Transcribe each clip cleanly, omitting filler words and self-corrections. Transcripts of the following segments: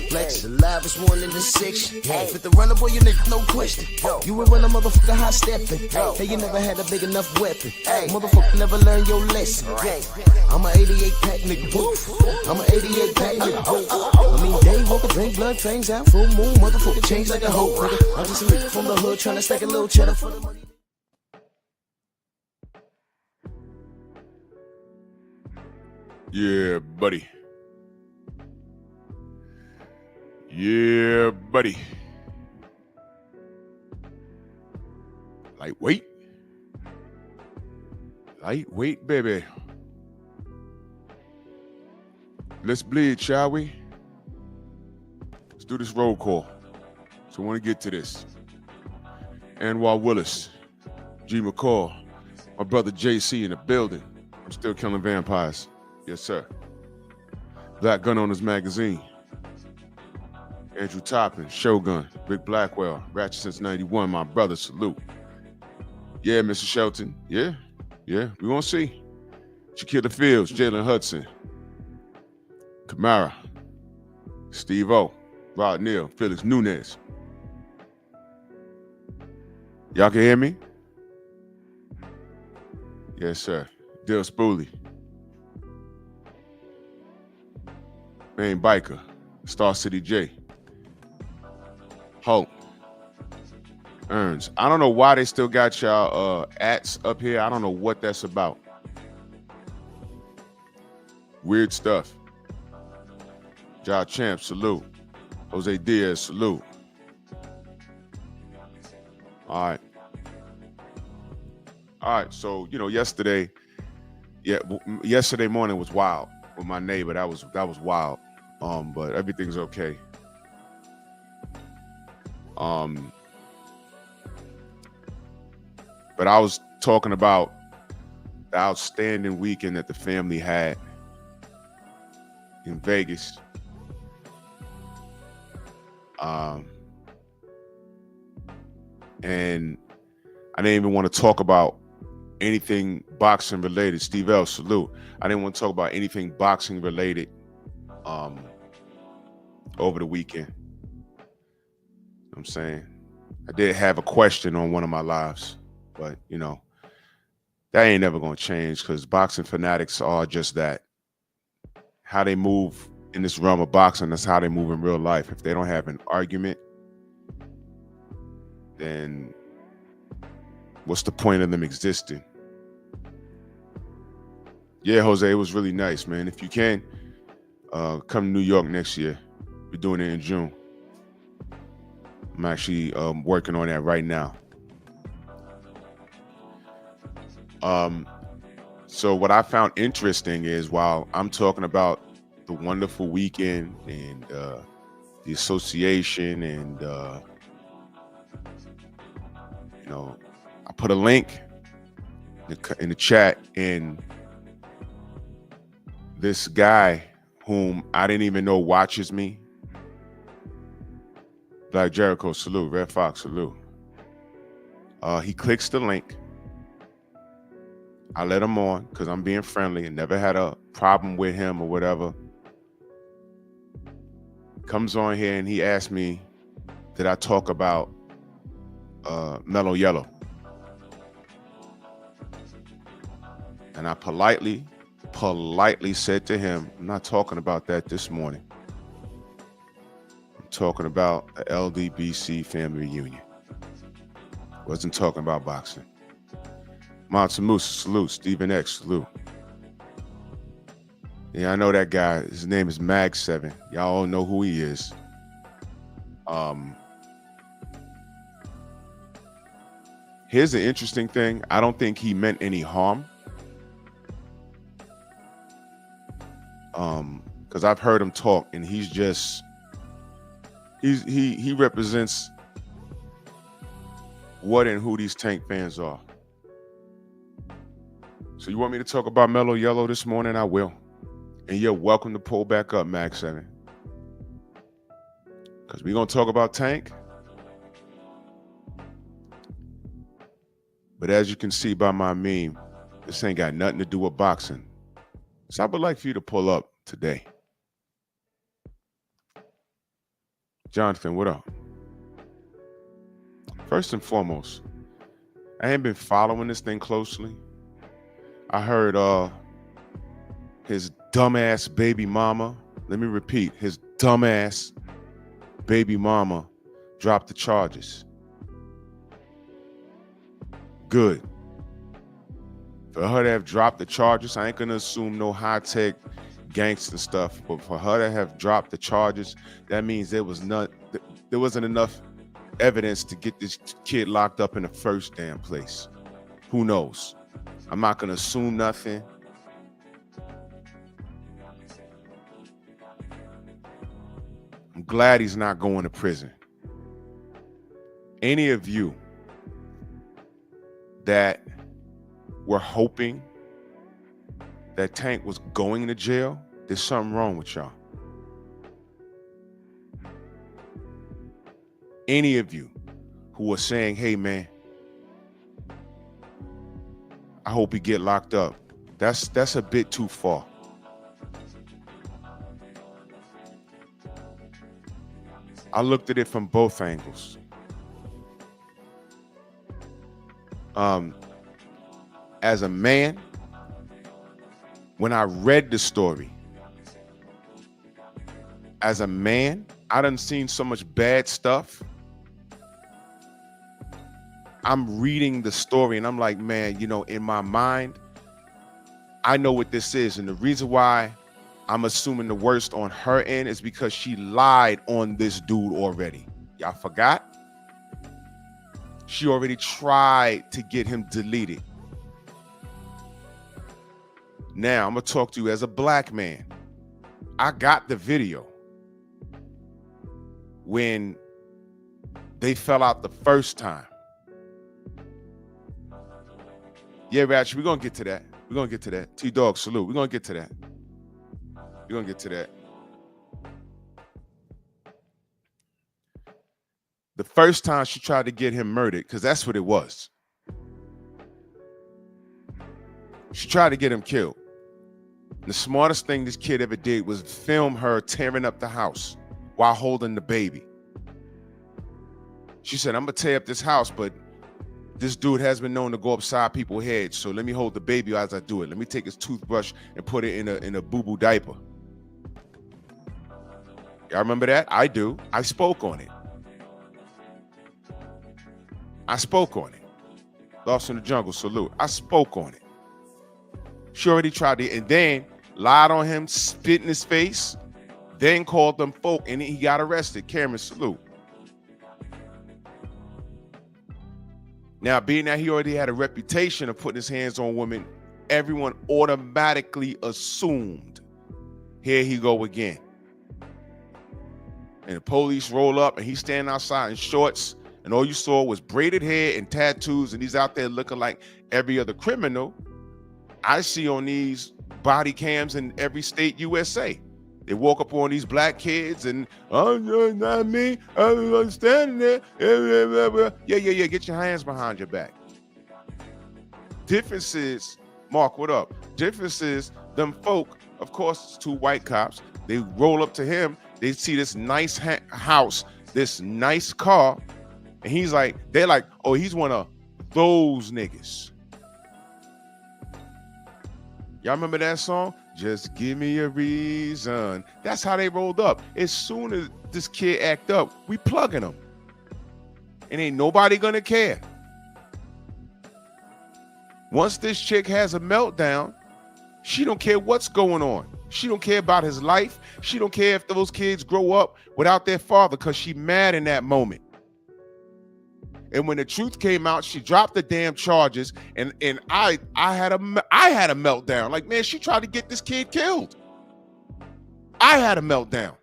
Flex, the livest one in the section. Fit the runner, boy, you niggas, no question. You will run a motherfucker high stepping. Hey, you never had a big enough weapon. Motherfucker never learned your lesson. I'm a 88 pack nigga, woof. I'm a 88 pack nigga, woof. I mean, day walker, drink blood, fangs out, full moon, motherfucker, change like a hoe, nigga. I'm just a nigga from the hood trying to stack a little cheddar for the money. Yeah, buddy. Yeah, buddy. Lightweight. Lightweight, baby. Let's bleed, shall we? Let's do this roll call. So I want to get to this. Anwar Willis, G. McCall, my brother JC in the building. I'm still killing vampires. Yes, sir. Black Gun Owners Magazine. Andrew Toppin, Shogun, Rick Blackwell, Ratchet since 91, my brother, salute. Yeah, Mr. Shelton, yeah, we gonna see. Shaquilla Fields, Jalen Hudson, Kamara, Steve O, Rod Neal, Felix Nunez. Y'all can hear me? Yes, sir. Dale Spooley. Main Biker, Star City J. Hulk, Earns. I don't know why they still got y'all ats up here. I don't know what that's about. Weird stuff. Ja Champ, salute. Jose Diaz, salute. All right. So yesterday morning was wild with my neighbor. That was wild. But everything's okay. But I was talking about the outstanding weekend that the family had in Vegas. And I didn't even want to talk about anything boxing related. Steve L, salute. I didn't want to talk about anything boxing related over the weekend. You know what I'm saying? I did have a question on one of my lives, but that ain't never gonna change because boxing fanatics are just that. How they move in this realm of boxing, that's how they move in real life. If they don't have an argument, then what's the point of them existing? Yeah, Jose, it was really nice, man. If you can, come to New York next year. We're doing it in June. I'm actually working on that right now. So what I found interesting is while I'm talking about the wonderful weekend and the association and I put a link in the chat, and this guy whom I didn't even know watches me. Black Jericho, salute. Red Fox, salute. He clicks the link. I let him on because I'm being friendly and never had a problem with him or whatever. Comes on here and he asked me, did I talk about Mellow Yellow? And I politely said to him, I'm not talking about that this morning. I'm talking about the LDBC family reunion. Wasn't talking about boxing. Monta Musa, salute. Stephen X, salute. Yeah, I know that guy. His name is Mag7. Y'all all know who he is. Here's the interesting thing. I don't think he meant any harm. Because I've heard him talk, and he's just he represents what and who these Tank fans are. So you want me to talk about Mellow Yellow this morning? I will. And you're welcome to pull back up, Max 7. Because we're going to talk about Tank. But as you can see by my meme, this ain't got nothing to do with boxing. So I would like for you to pull up today. Jonathan, what up? First and foremost, I ain't been following this thing closely. I heard his dumbass baby mama, let me repeat, his dumbass baby mama dropped the charges. Good. For her to have dropped the charges, I ain't gonna assume no high-tech gangster stuff, but for her to have dropped the charges, that means there wasn't enough evidence to get this kid locked up in the first damn place. Who knows? I'm not gonna assume nothing. I'm glad he's not going to prison. Any of you that were hoping that Tank was going to jail, there's something wrong with y'all. Any of you who were saying, hey man, I hope he get locked up, that's a bit too far. I looked at it from both angles. As a man, when I read the story, as a man, I done seen so much bad stuff. I'm reading the story and I'm like, man, you know, in my mind, I know what this is. And the reason why I'm assuming the worst on her end is because she lied on this dude already. Y'all forgot? She already tried to get him deleted. Now, I'm going to talk to you as a black man. I got the video when they fell out the first time. Yeah, Ratchet, we're going to get to that. We're going to get to that. T-Dog, salute. We're going to get to that. We're going to get to that. The first time she tried to get him murdered, because that's what it was. She tried to get him killed. The smartest thing this kid ever did was film her tearing up the house while holding the baby. She said, I'm going to tear up this house, but this dude has been known to go upside people's heads, so let me hold the baby as I do it. Let me take his toothbrush and put it in a boo-boo diaper. Y'all remember that? I do. I spoke on it. Lost in the Jungle, salute. I spoke on it. She already tried to, and then lied on him, spit in his face, then called them folk, and he got arrested. Cameron, salute. Now, being that he already had a reputation of putting his hands on women, everyone automatically assumed, here he go again. And the police roll up, and he's standing outside in shorts, and all you saw was braided hair and tattoos, and he's out there looking like every other criminal I see on these body cams in every state USA. They walk up on these black kids and, oh, not me, I'm standing there. Yeah, get your hands behind your back. Difference is, Mark, what up? Difference is, them folk, of course, it's two white cops. They roll up to him. They see this nice house, this nice car, and they're like, oh, he's one of those niggas. Y'all remember that song? Just give me a reason. That's how they rolled up. As soon as this kid act up, we plugging him. And ain't nobody gonna care. Once this chick has a meltdown, she don't care what's going on. She don't care about his life. She don't care if those kids grow up without their father, because she mad in that moment. And when the truth came out, she dropped the damn charges, and I had a meltdown. Like, man, she tried to get this kid killed. I had a meltdown.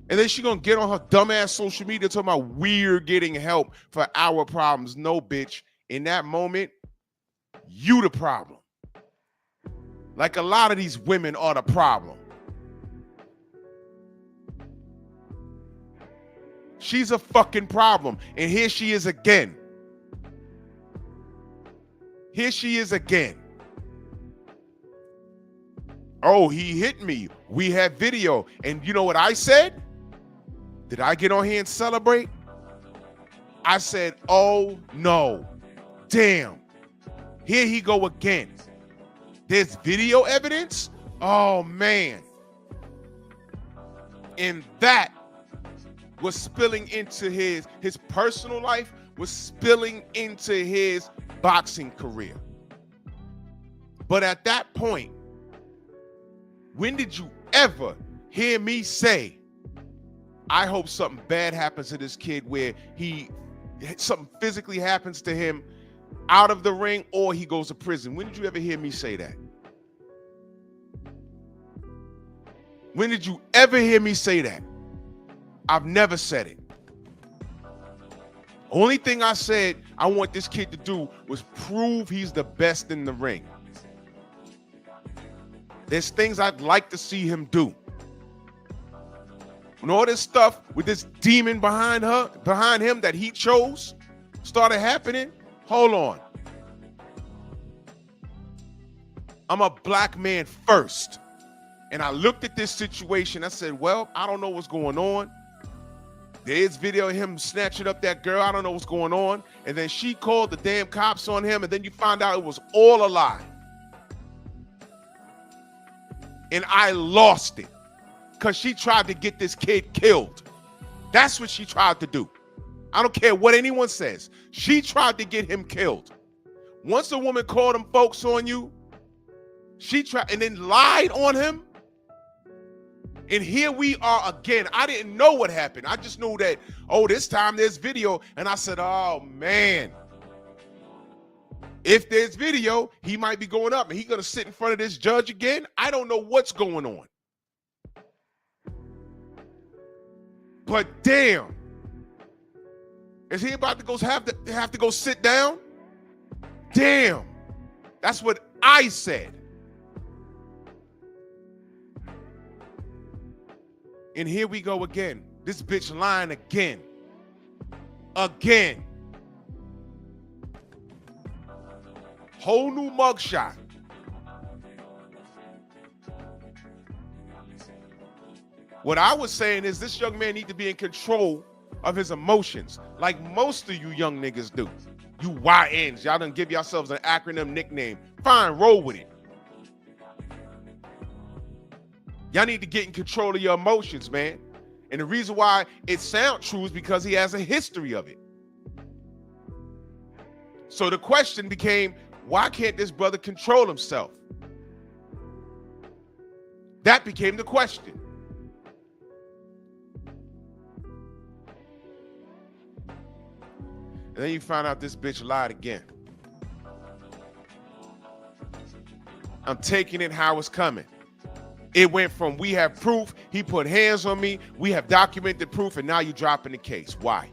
And then she gonna get on her dumbass social media talking about we're getting help for our problems. No, bitch. In that moment, you the problem. Like a lot of these women are the problem. She's a fucking problem. And here she is again. Here she is again. Oh, he hit me. We had video. And you know what I said? Did I get on here and celebrate? I said, oh no. Damn. Here he go again. There's video evidence? Oh man. And that was spilling into his personal life, was spilling into his boxing career. But at that point, when did you ever hear me say, I hope something bad happens to this kid where something physically happens to him out of the ring or he goes to prison? When did you ever hear me say that? When did you ever hear me say that? I've never said it. Only thing I said I want this kid to do was prove he's the best in the ring. There's things I'd like to see him do. When all this stuff with this demon behind him that he chose started happening, hold on. I'm a black man first. And I looked at this situation. I said, well, I don't know what's going on. There's video of him snatching up that girl. I don't know what's going on. And then she called the damn cops on him. And then you find out it was all a lie. And I lost it because she tried to get this kid killed. That's what she tried to do. I don't care what anyone says. She tried to get him killed. Once a woman called them folks on you, she tried and then lied on him. And here we are again. I didn't know what happened. I just knew that, oh, this time there's video. And I said, oh, man. If there's video, he might be going up and he's going to sit in front of this judge again. I don't know what's going on. But damn. Is he about to have to go sit down? Damn. That's what I said. And here we go again. This bitch lying again. Again. Whole new mugshot. What I was saying is this young man need to be in control of his emotions, like most of you young niggas do. You YNs, y'all done give yourselves an acronym nickname. Fine, roll with it. Y'all need to get in control of your emotions, man. And the reason why it sounds true is because he has a history of it. So the question became, why can't this brother control himself? That became the question. And then you find out this bitch lied again. I'm taking it how it's coming. It went from we have proof, he put hands on me, we have documented proof, and now you're dropping the case. Why?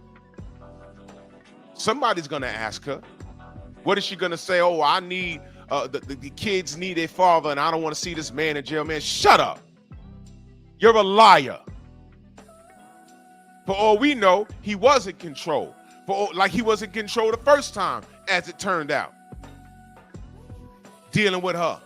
Somebody's gonna ask her. What is she gonna say? Oh, I need, the kids need a father and I don't wanna see this man in jail. Man, shut up. You're a liar. For all we know, he was in control. Like he was in control the first time, as it turned out. Dealing with her.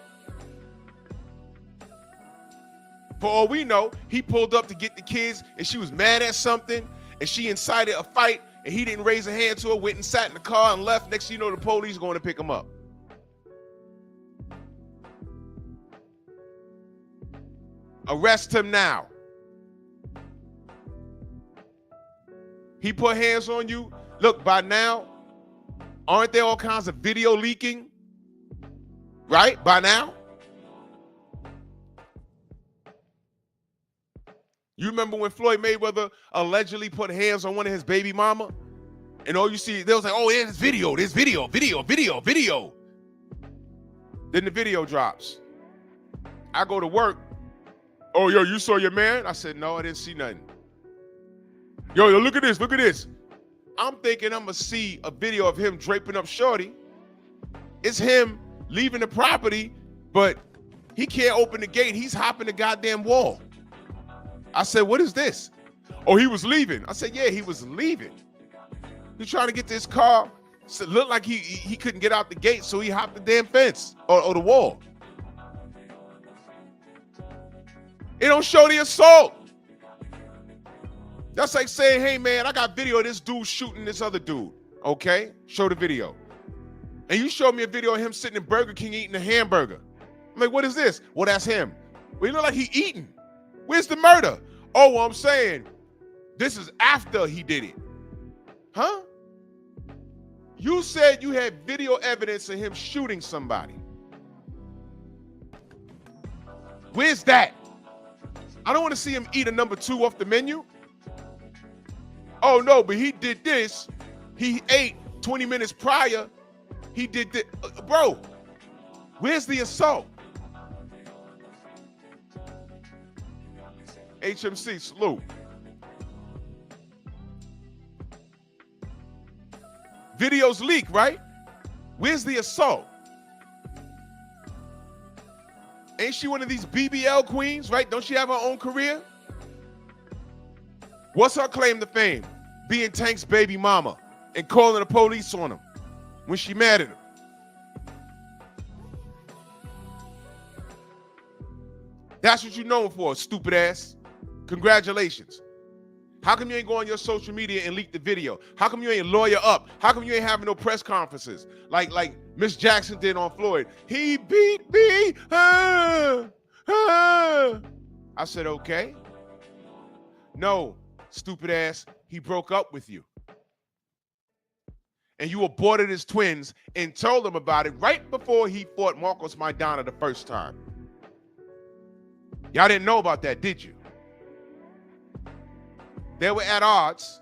For all we know, he pulled up to get the kids and she was mad at something and she incited a fight and he didn't raise a hand to her, went and sat in the car and left. Next thing you know, the police going to pick him up. Arrest him now. He put hands on you. Look, by now, aren't there all kinds of video leaking? Right? By now? You remember when Floyd Mayweather allegedly put hands on one of his baby mama? And all you see, they was like, oh, yeah, there's video. Then the video drops. I go to work. Oh, yo, you saw your man? I said, no, I didn't see nothing. Yo, look at this, look at this. I'm thinking I'm gonna see a video of him draping up Shorty. It's him leaving the property, but he can't open the gate. He's hopping the goddamn wall. I said, what is this? Oh, he was leaving. I said, yeah, he was leaving. He's trying to get to his car. So it looked like he couldn't get out the gate, so he hopped the damn fence or the wall. It don't show the assault. That's like saying, hey, man, I got video of this dude shooting this other dude. Okay, show the video. And you showed me a video of him sitting in Burger King eating a hamburger. I'm like, what is this? Well, that's him. Well, he look like he eating. Where's the murder? Oh, well, I'm saying this is after he did it. Huh? You said you had video evidence of him shooting somebody. Where's that? I don't want to see him eat a number 2 off the menu. Oh, no, but he did this. He ate 20 minutes prior. He did this. Bro, where's the assault? HMC, salute. Videos leak, right? Where's the assault? Ain't she one of these BBL queens, right? Don't she have her own career? What's her claim to fame? Being Tank's baby mama and calling the police on him when she mad at him. That's what you're known for, stupid ass. Congratulations. How come you ain't go on your social media and leak the video? How come you ain't lawyer up? How come you ain't having no press conferences like Miss Jackson did on Floyd? He beat me. I said, okay. No, stupid ass, he broke up with you. And you aborted his twins and told them about it right before he fought Marcos Maidana the first time. Y'all didn't know about that, did you? They were at odds.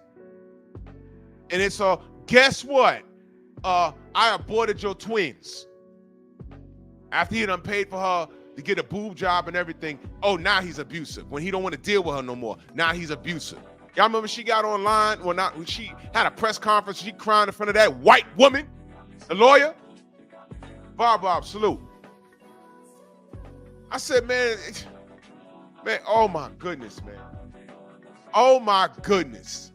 And it's guess what? I aborted your twins. After he done paid for her to get a boob job and everything. Oh, now he's abusive. When he don't want to deal with her no more, now he's abusive. Y'all remember she got online? Well, not when she had a press conference, she crying in front of that white woman, the lawyer. Bob, salute. I said, man, oh my goodness, man. Oh my goodness.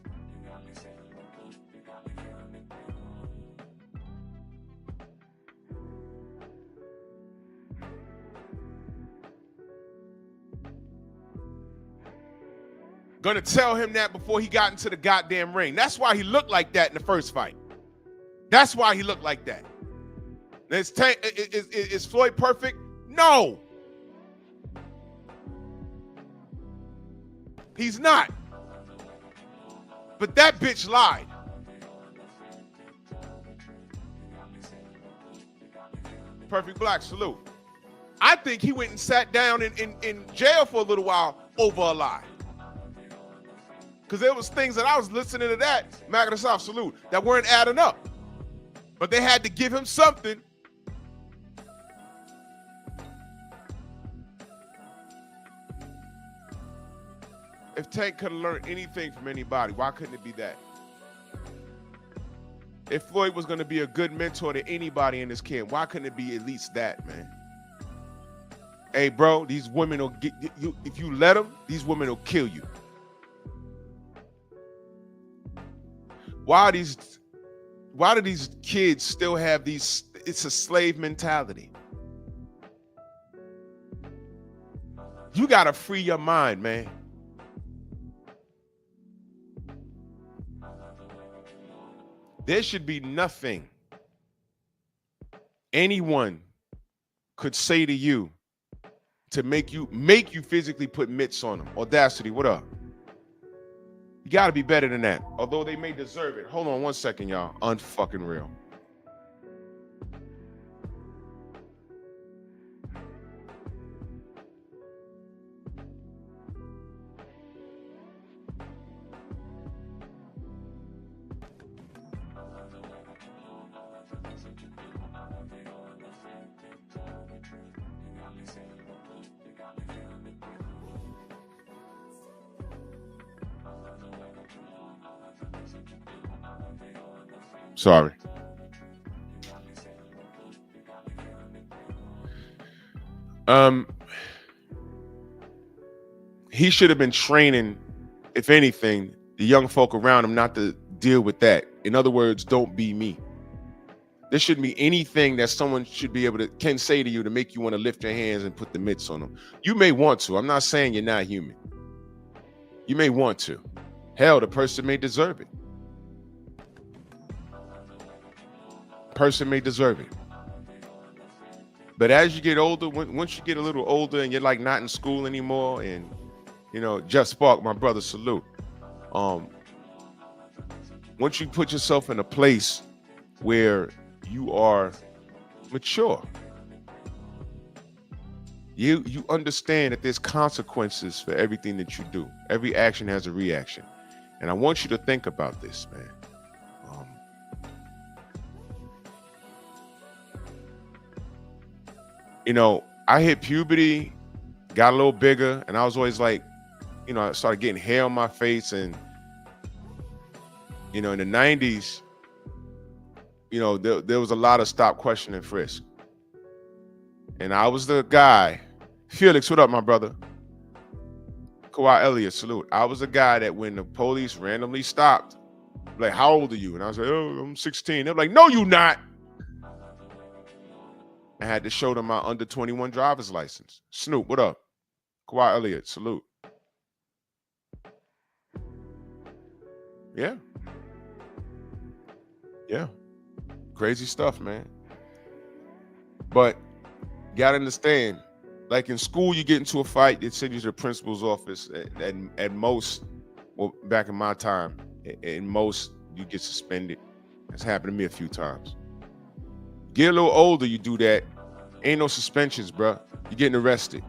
Gonna tell him that before he got into the goddamn ring. That's why he looked like that in the first fight. That's why he looked like that. Is Floyd perfect? No. He's not. But that bitch lied. Perfect Black, salute. I think he went and sat down in jail for a little while over a lie. Because there was things that I was listening to that, Magna South, salute, that weren't adding up. But they had to give him something. If Tank could have learned anything from anybody, why couldn't it be that? If Floyd was going to be a good mentor to anybody in this camp, why couldn't it be at least that, man? Hey, bro, these women will get you. If you let them, these women will kill you. Why do these kids still have these? It's a slave mentality. You got to free your mind, man. There should be nothing anyone could say to you to make you physically put mitts on them. Audacity, what up? You got to be better than that. Although they may deserve it. Hold on one second, y'all. Unfucking real. Sorry. He should have been training, if anything, the young folk around him not to deal with that. In other words, don't be me. There shouldn't be anything that someone should be able to can say to you to make you want to lift your hands and put the mitts on them. You may want to. I'm not saying you're not human. You may want to. Hell, the person may deserve it. Person may deserve it. But as you get older, once you get a little older and you're like not in school anymore, and you know, Jeff Spark, my brother, salute. Once you put yourself in a place where you are mature, you understand that there's consequences for everything that you do. Every action has a reaction. And I want you to think about this, man. You know, I hit puberty, got a little bigger, and I was always like, you know, I started getting hair on my face. And, you know, in the 90s, you know, there was a lot of stop, question, and frisk. And I was the guy. Felix, what up, my brother? Kawhi Elliott, salute. I was the guy that when the police randomly stopped, like, how old are you? And I was like, oh, I'm 16. They're like, no, you not. I had to show them my under 21 driver's license. Snoop, what up? Kawhi Elliott, salute. Yeah. Yeah. Crazy stuff, man. But you gotta understand, like in school, you get into a fight, they send you to the principal's office. At most, well, back in my time, at most, you get suspended. It's happened to me a few times. Get a little older, you do that. Ain't no suspensions, bro. You're getting arrested.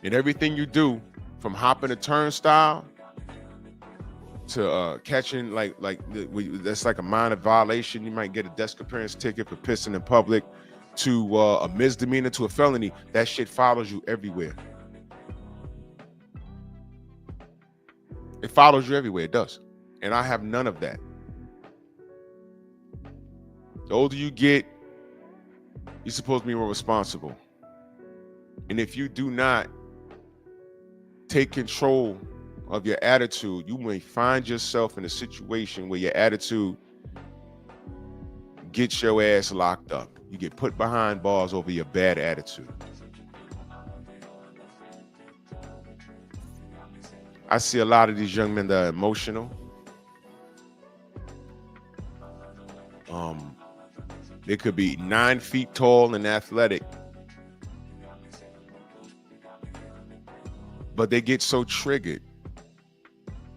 And everything you do, from hopping a turnstile to catching that's like a minor violation. You might get a desk appearance ticket for pissing in public, to a misdemeanor, to a felony. That shit follows you everywhere. It follows you everywhere. It does. And I have none of that. The older you get, you're supposed to be more responsible. And if you do not take control of your attitude, you may find yourself in a situation where your attitude gets your ass locked up. You get put behind bars over your bad attitude. I see a lot of these young men that are emotional. They could be 9 feet tall and athletic, but they get so triggered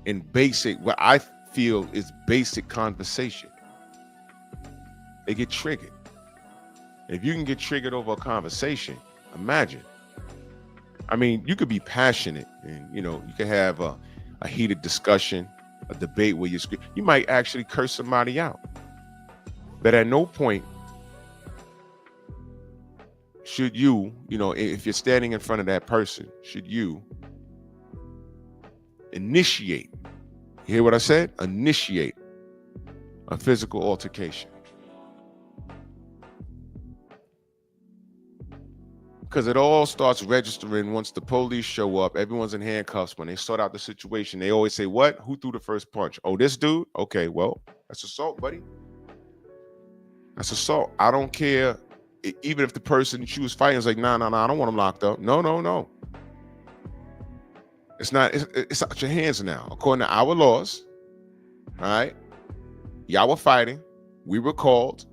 in basic, what I feel is basic conversation. They get triggered. If you can get triggered over a conversation, imagine. I mean, you could be passionate and, you know, you could have a heated discussion, a debate where you might actually curse somebody out. But at no point should you, you know, if you're standing in front of that person, should you initiate, you hear what I said? Initiate a physical altercation. Because it all starts registering once the police show up. Everyone's in handcuffs. When they sort out the situation, they always say, what? Who threw the first punch? Oh, this dude? Okay, well, that's assault, buddy. That's assault. I don't care. Even if the person she was fighting is like, no, I don't want him locked up. No. It's not out your hands now. According to our laws, all right? Y'all were fighting. We were called.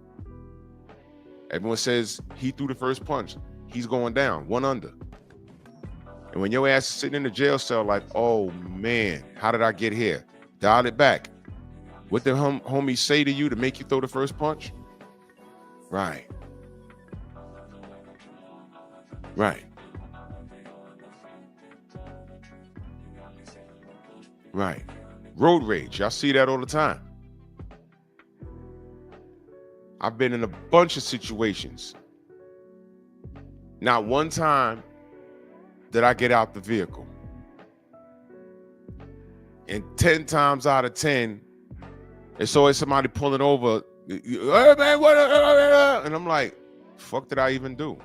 Everyone says he threw the first punch. He's going down, 1 under. And when your ass is sitting in the jail cell like, oh, man, how did I get here? Dial it back. What did homie say to you to make you throw the first punch? Right. Road rage. Y'all see that all the time. I've been in a bunch of situations. Not one time did I get out the vehicle. And 10 times out of 10, It's always somebody pulling over. Hey, man, what? And I'm like, fuck did I even do?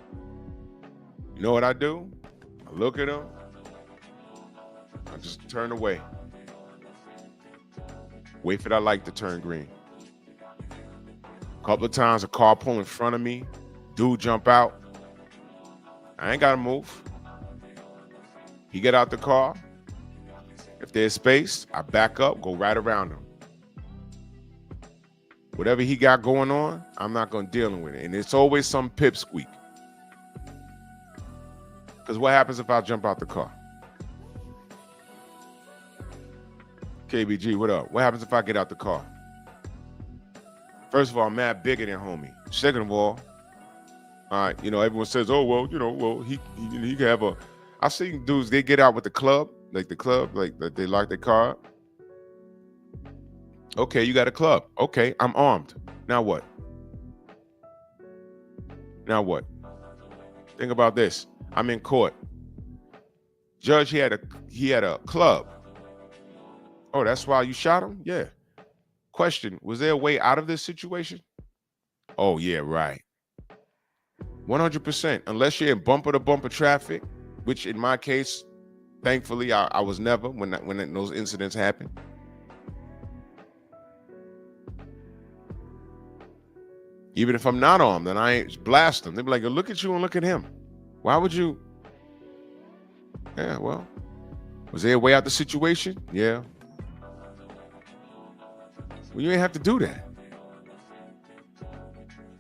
You know what I do? I look at him. I just turn away. Wait for that light to turn green. A couple of times a car pull in front of me. Dude jump out. I ain't got to move. He get out the car. If there's space, I back up, go right around him. Whatever he got going on, I'm not going to deal with it. And it's always some pipsqueak. Because what happens if I jump out the car? KBG, what up? What happens if I get out the car? First of all, I'm mad bigger than homie. Second of all right, everyone says, oh, well, he can have a... I've seen dudes, they get out with the club, like they lock their car up. Okay, you got a club. Okay, I'm armed. Now what? Think about this. I'm in court. Judge, he had a club. Oh, that's why you shot him? Yeah. Question, was there a way out of this situation? Oh, yeah, right. 100%. Unless you're in bumper-to-bumper traffic, which in my case, thankfully, I was never when those incidents happened. Even if I'm not armed, then I ain't blast them. They be like, look at you and look at him. Why would you? Yeah, well, was there a way out the situation? Yeah. Well, you ain't have to do that.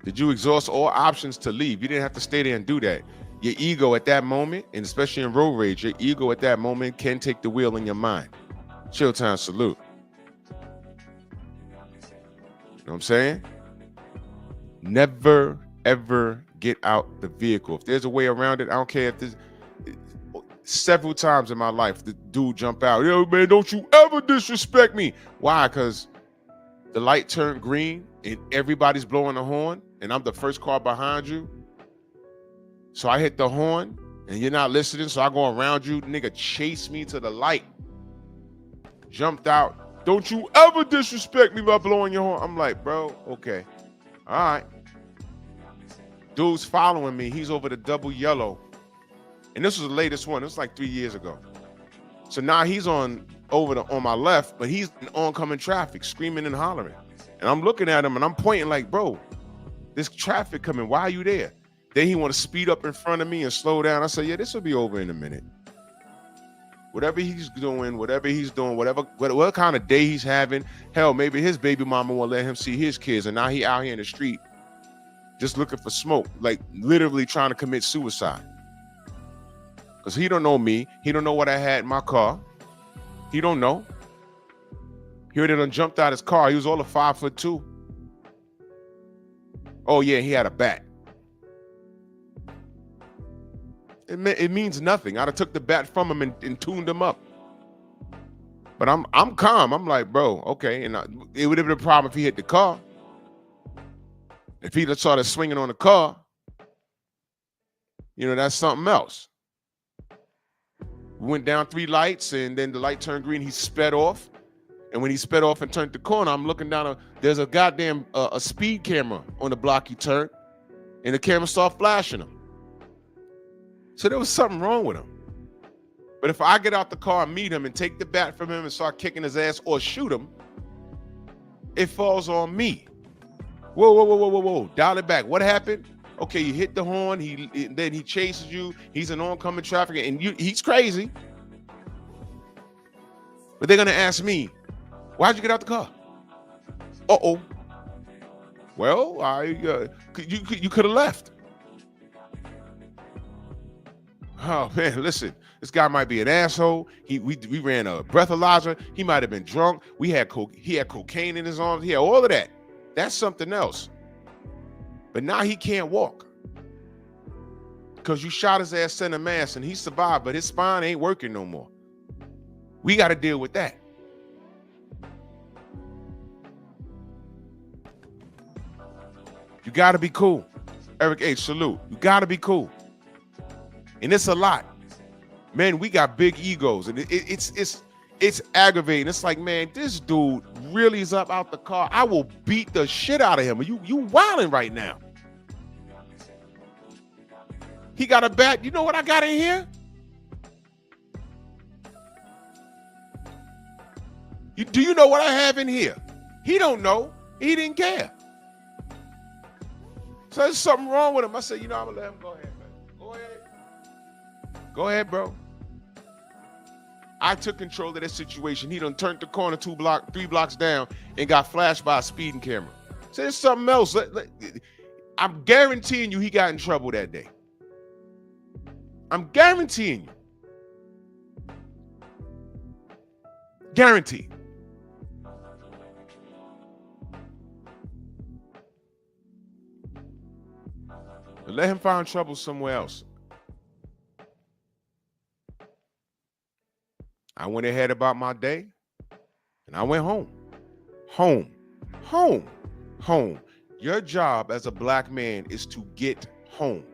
Did you exhaust all options to leave? You didn't have to stay there and do that. Your ego at that moment, and especially in road rage, your ego at that moment can take the wheel in your mind. Chill time salute. You know what I'm saying? Never, ever get out the vehicle. If there's a way around it, I don't care if there's... Several times in my life, the dude jump out. Yo, man, don't you ever disrespect me. Why? Because the light turned green and everybody's blowing the horn and I'm the first car behind you. So I hit the horn and you're not listening. So I go around you. Nigga chase me to the light. Jumped out. Don't you ever disrespect me by blowing your horn. I'm like, bro, okay. All right. Dude's following me. He's over the double yellow. And this was the latest one. It was like 3 years ago. So now he's on my left, but he's in oncoming traffic, screaming and hollering. And I'm looking at him and I'm pointing like, bro, this traffic coming. Why are you there? Then he want to speed up in front of me and slow down. I said, yeah, this will be over in a minute. Whatever he's doing, what kind of day he's having. Hell, maybe his baby mama won't let him see his kids. And now he out here in the street just looking for smoke, like literally trying to commit suicide. Because he don't know me. He don't know what I had in my car. He don't know. He already done jumped out his car. He was all of 5'2". Oh, yeah, he had a bat. It means nothing. I'd have took the bat from him and tuned him up. But I'm calm. I'm like, bro, okay. And it would have been a problem if he hit the car. If he started swinging on the car, that's something else. We went down 3 lights, and then the light turned green. He sped off. And when he sped off and turned the corner, I'm looking down. There's a goddamn a speed camera on the block he turned. And the camera started flashing him. So there was something wrong with him. But if I get out the car and meet him and take the bat from him and start kicking his ass or shoot him, it falls on me. Whoa. Dial it back. What happened? Okay, you hit the horn. Then he chases you. He's in oncoming traffic, and he's crazy. But they're gonna ask me, why'd you get out the car? Uh-oh. Well, you could have left. Oh man, listen. This guy might be an asshole. We ran a breathalyzer. He might have been drunk. He had cocaine in his arms. He had all of that. That's something else. But now he can't walk because you shot his ass center mass and he survived, but his spine ain't working no more. We got to deal with that. You got to be cool. Eric H, salute. You got to be cool. And it's a lot. Man, we got big egos, and It's aggravating. It's like, man, this dude really is up out the car. I will beat the shit out of him. You wilding right now. He got a bat. You know what I got in here? Do you know what I have in here? He don't know. He didn't care. So there's something wrong with him. I said, I'm going to let him go ahead, man. Go ahead. Go ahead, bro. I took control of that situation. He done turned the corner 3 blocks down and got flashed by a speeding camera. So there's something else. I'm guaranteeing you he got in trouble that day. I'm guaranteeing you. Guaranteed. But let him find trouble somewhere else. I went ahead about my day and I went home. Home. Home. Home. Your job as a black man is to get home.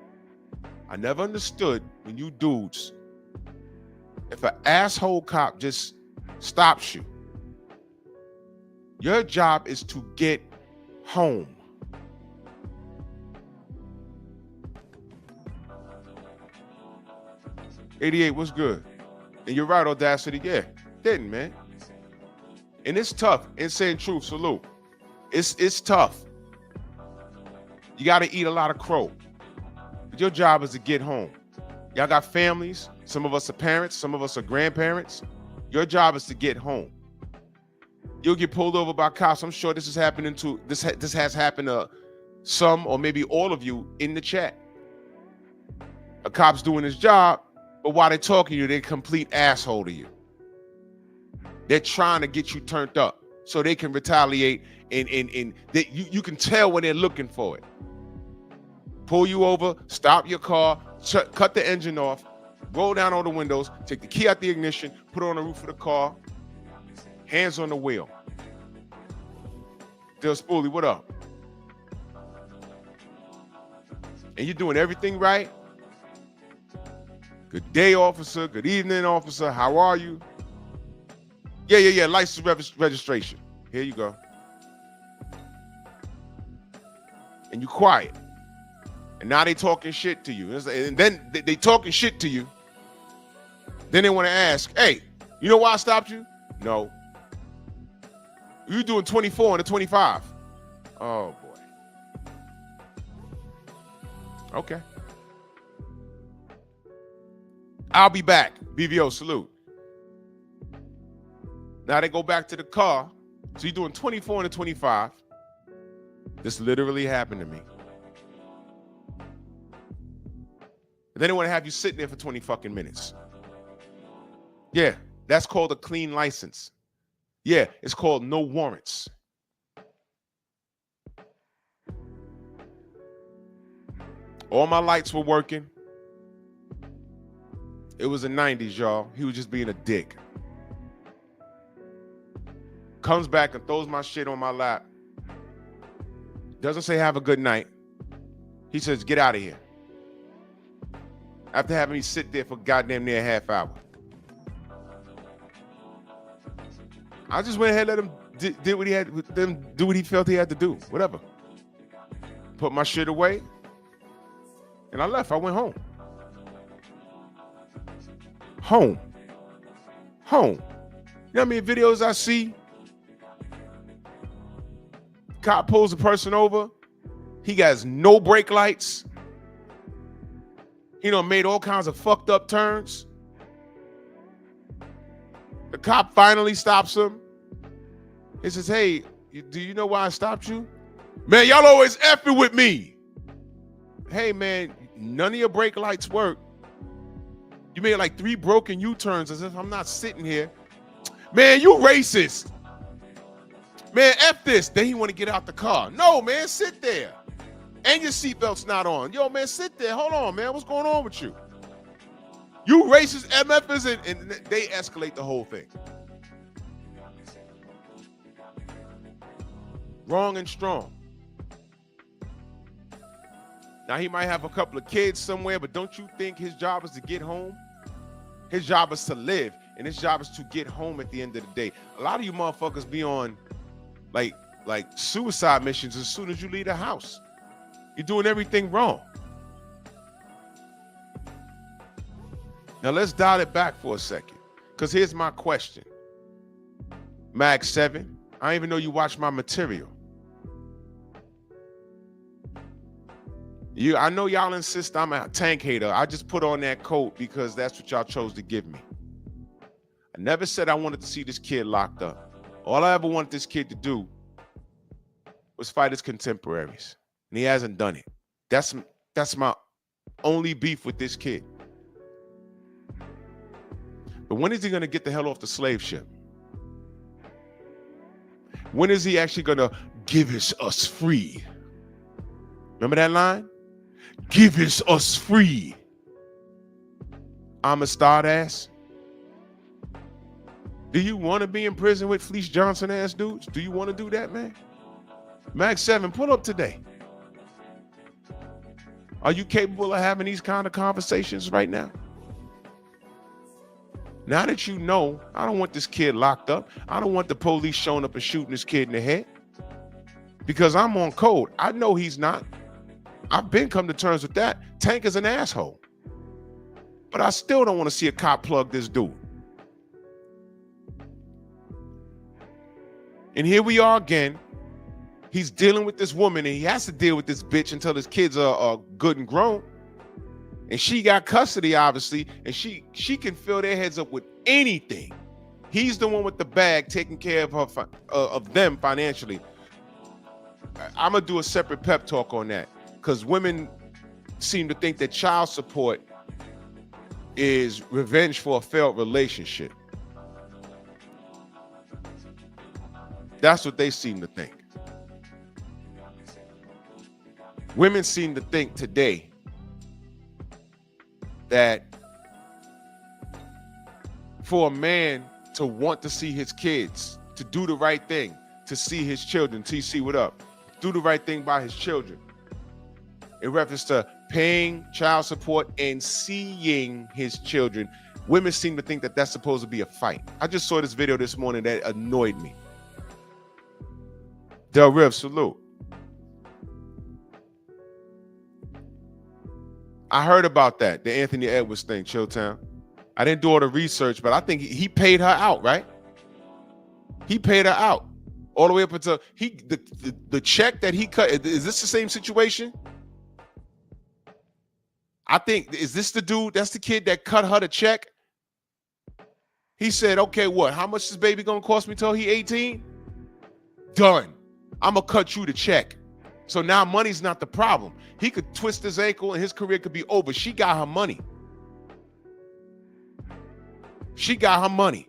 I never understood when you dudes, if an asshole cop just stops you, your job is to get home. '88, what's good? And you're right, Audacity. Yeah, didn't, man. And it's tough. Insane Truth, salute. It's tough. You got to eat a lot of crow. But your job is to get home. Y'all got families. Some of us are parents. Some of us are grandparents. Your job is to get home. You'll get pulled over by cops. I'm sure this has happened this has happened to some or maybe all of you in the chat. A cop's doing his job, but while they're talking to you, they're a complete asshole to you. They're trying to get you turned up so they can retaliate, and you can tell when they're looking for it. Pull you over, stop your car, cut the engine off, roll down all the windows, take the key out the ignition, put it on the roof of the car, hands on the wheel. Dale Spoolie, what up? And you're doing everything right? Good day, officer. Good evening, officer. How are you? Yeah. License registration. Here you go. And you quiet. And now they talking shit to you. And then they talking shit to you. Then they want to ask, hey, you know why I stopped you? No. You doing 24 and a 25. Oh, boy. Okay. I'll be back. BVO, salute. Now they go back to the car. So you're doing 24 and a 25. This literally happened to me. And then they want to have you sitting there for 20 fucking minutes. Yeah, that's called a clean license. Yeah, it's called no warrants. All my lights were working. It was the 90s, y'all. He was just being a dick. Comes back and throws my shit on my lap. Doesn't say have a good night. He says, get out of here. After having me sit there for goddamn near a half hour. I just went ahead and let him do what he had, do what he felt he had to do. Whatever. Put my shit away. And I left. I went home. Home. You know how many videos I see? Cop pulls a person over. He has no brake lights. He done made all kinds of fucked up turns. The cop finally stops him. He says, hey, do you know why I stopped you? Man, y'all always effing with me. Hey, man, none of your brake lights work. You made like 3 broken U-turns as if I'm not sitting here. Man, you racist. Man, F this. Then he want to get out the car. No, man, sit there. And your seatbelt's not on. Yo, man, sit there. Hold on, man. What's going on with you? You racist MFers, and they escalate the whole thing. Wrong and strong. Now, he might have a couple of kids somewhere, but don't you think his job is to get home? His job is to live. and his job is to get home at the end of the day. A lot of you motherfuckers be on like suicide missions as soon as you leave the house. You're doing everything wrong. Now let's dial it back for a second, because here's my question. Mag 7, I didn't even know you watch my material. I know y'all insist I'm a Tank hater. I just put on that coat because that's what y'all chose to give me. I never said I wanted to see this kid locked up. All I ever wanted this kid to do was fight his contemporaries, and he hasn't done it. That's my only beef with this kid. But when is he going to get the hell off the slave ship? When is he actually going to give us free? Remember that line? Give us free. Amistad ass. Do you want to be in prison with Fleece Johnson ass dudes? Do you want to do that, man? Mag 7, pull up today. Are you capable of having these kind of conversations right now? Now that you know, I don't want this kid locked up. I don't want the police showing up and shooting this kid in the head. Because I'm on code. I know he's not. I've been come to terms with that. Tank is an asshole. But I still don't want to see a cop plug this dude. And here we are again. He's dealing with this woman, and he has to deal with this bitch until his kids are good and grown. And she got custody, obviously, and she can fill their heads up with anything. He's the one with the bag taking care of them financially. I'm gonna do a separate pep talk on that, because women seem to think that child support is revenge for a failed relationship. That's what they seem to think. Women seem to think today that for a man to want to see his kids, to do the right thing, to see his children, TC, what up? Do the right thing by his children, in reference to paying child support and seeing his children, women seem to think that that's supposed to be a fight. I just saw this video this morning that annoyed me. Del Riv, salute. I heard about that, the Anthony Edwards thing, Chilltown. I didn't do all the research, but I think he paid her out, right? He paid her out all the way up until the check that he cut. Is this the same situation? I think, is this the dude? That's the kid that cut her the check. He said, okay, what? How much is this baby gonna cost me till he 18? Done. I'm gonna cut you the check. So now money's not the problem. He could twist his ankle and his career could be over. She got her money. She got her money.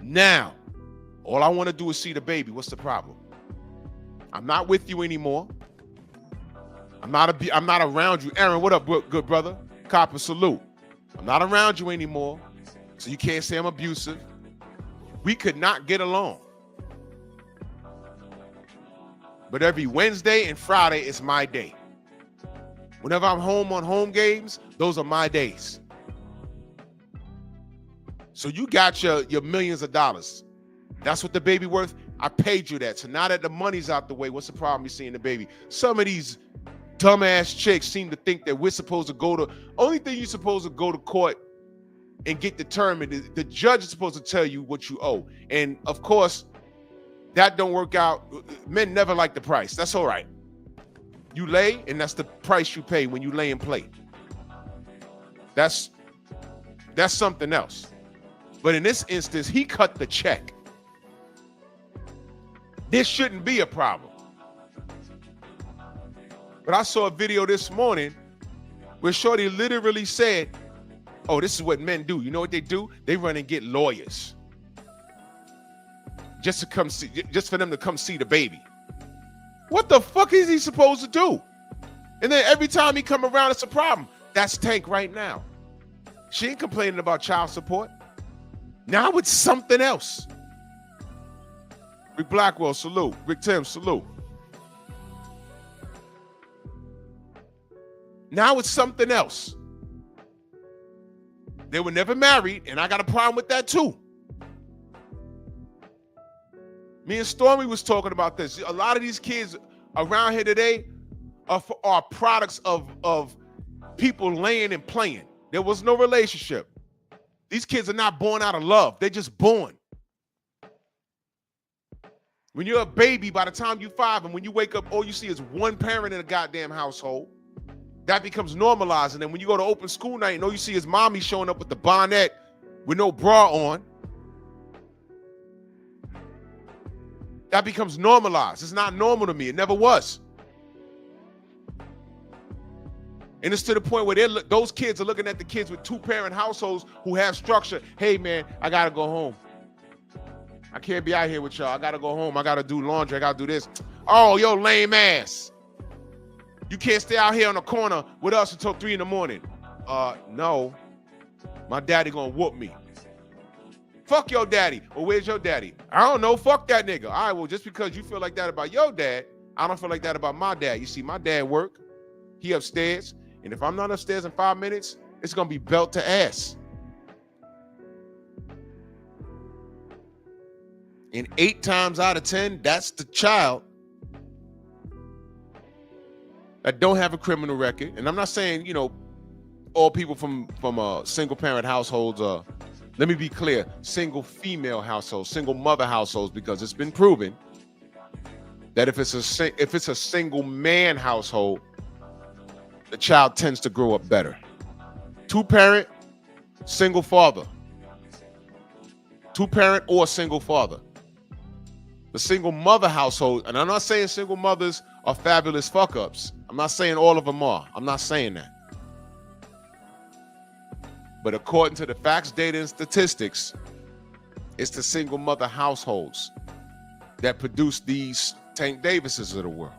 Now, all I want to do is see the baby. What's the problem? I'm not with you anymore. I'm not around you. Aaron, what up, good brother? Copper, salute. I'm not around you anymore, so you can't say I'm abusive. We could not get along. But every Wednesday and Friday is my day. Whenever I'm home on home games, those are my days. So you got your millions of dollars. That's what the baby worth. I paid you that. So now that the money's out the way, what's the problem you seeing the baby? Some of these dumbass chicks seem to think that we're supposed to go to, only thing you're supposed to go to court and get determined is the judge is supposed to tell you what you owe. And of course, that don't work out. Men never like the price. That's all right. You lay, and that's the price you pay when you lay and play. That's something else. But in this instance, he cut the check. This shouldn't be a problem. But I saw a video this morning where Shorty literally said, oh, this is what men do. You know what they do? They run and get lawyers. Just for them to come see the baby. What the fuck is he supposed to do? And then every time he come around, it's a problem. That's Tank right now. She ain't complaining about child support. Now it's something else. Rick Blackwell, salute. Rick Tim, salute. Now it's something else. They were never married, and I got a problem with that too. Me and Stormy was talking about this. A lot of these kids around here today are products of people laying and playing. There was no relationship. These kids are not born out of love. They're just born. When you're a baby, by the time you're 5, and when you wake up, all you see is one parent in a goddamn household. That becomes normalized. And then when you go to open school night and all you see is mommy showing up with the bonnet with no bra on, that becomes normalized. It's not normal to me. It never was. And it's to the point where those kids are looking at the kids with 2-parent households who have structure. Hey, man, I got to go home. I can't be out here with y'all. I got to go home. I got to do laundry. I got to do this. Oh, yo, lame ass. You can't stay out here on the corner with us until 3 in the morning. No. My daddy going to whoop me. Fuck your daddy. Well, where's your daddy? I don't know. Fuck that nigga. All right, well, just because you feel like that about your dad, I don't feel like that about my dad. You see, my dad work. He upstairs. And if I'm not upstairs in 5 minutes, it's going to be belt to ass. And 8 times out of 10, that's the child that don't have a criminal record. And I'm not saying, all people from single parent households let me be clear, single female households, single mother households, because it's been proven that if it's a single man household, the child tends to grow up better. 2-parent, single father. 2-parent or single father. The single mother household, and I'm not saying single mothers are fabulous fuck-ups. I'm not saying all of them are. I'm not saying that. But according to the facts, data, and statistics, it's the single mother households that produce these Tank Davises of the world.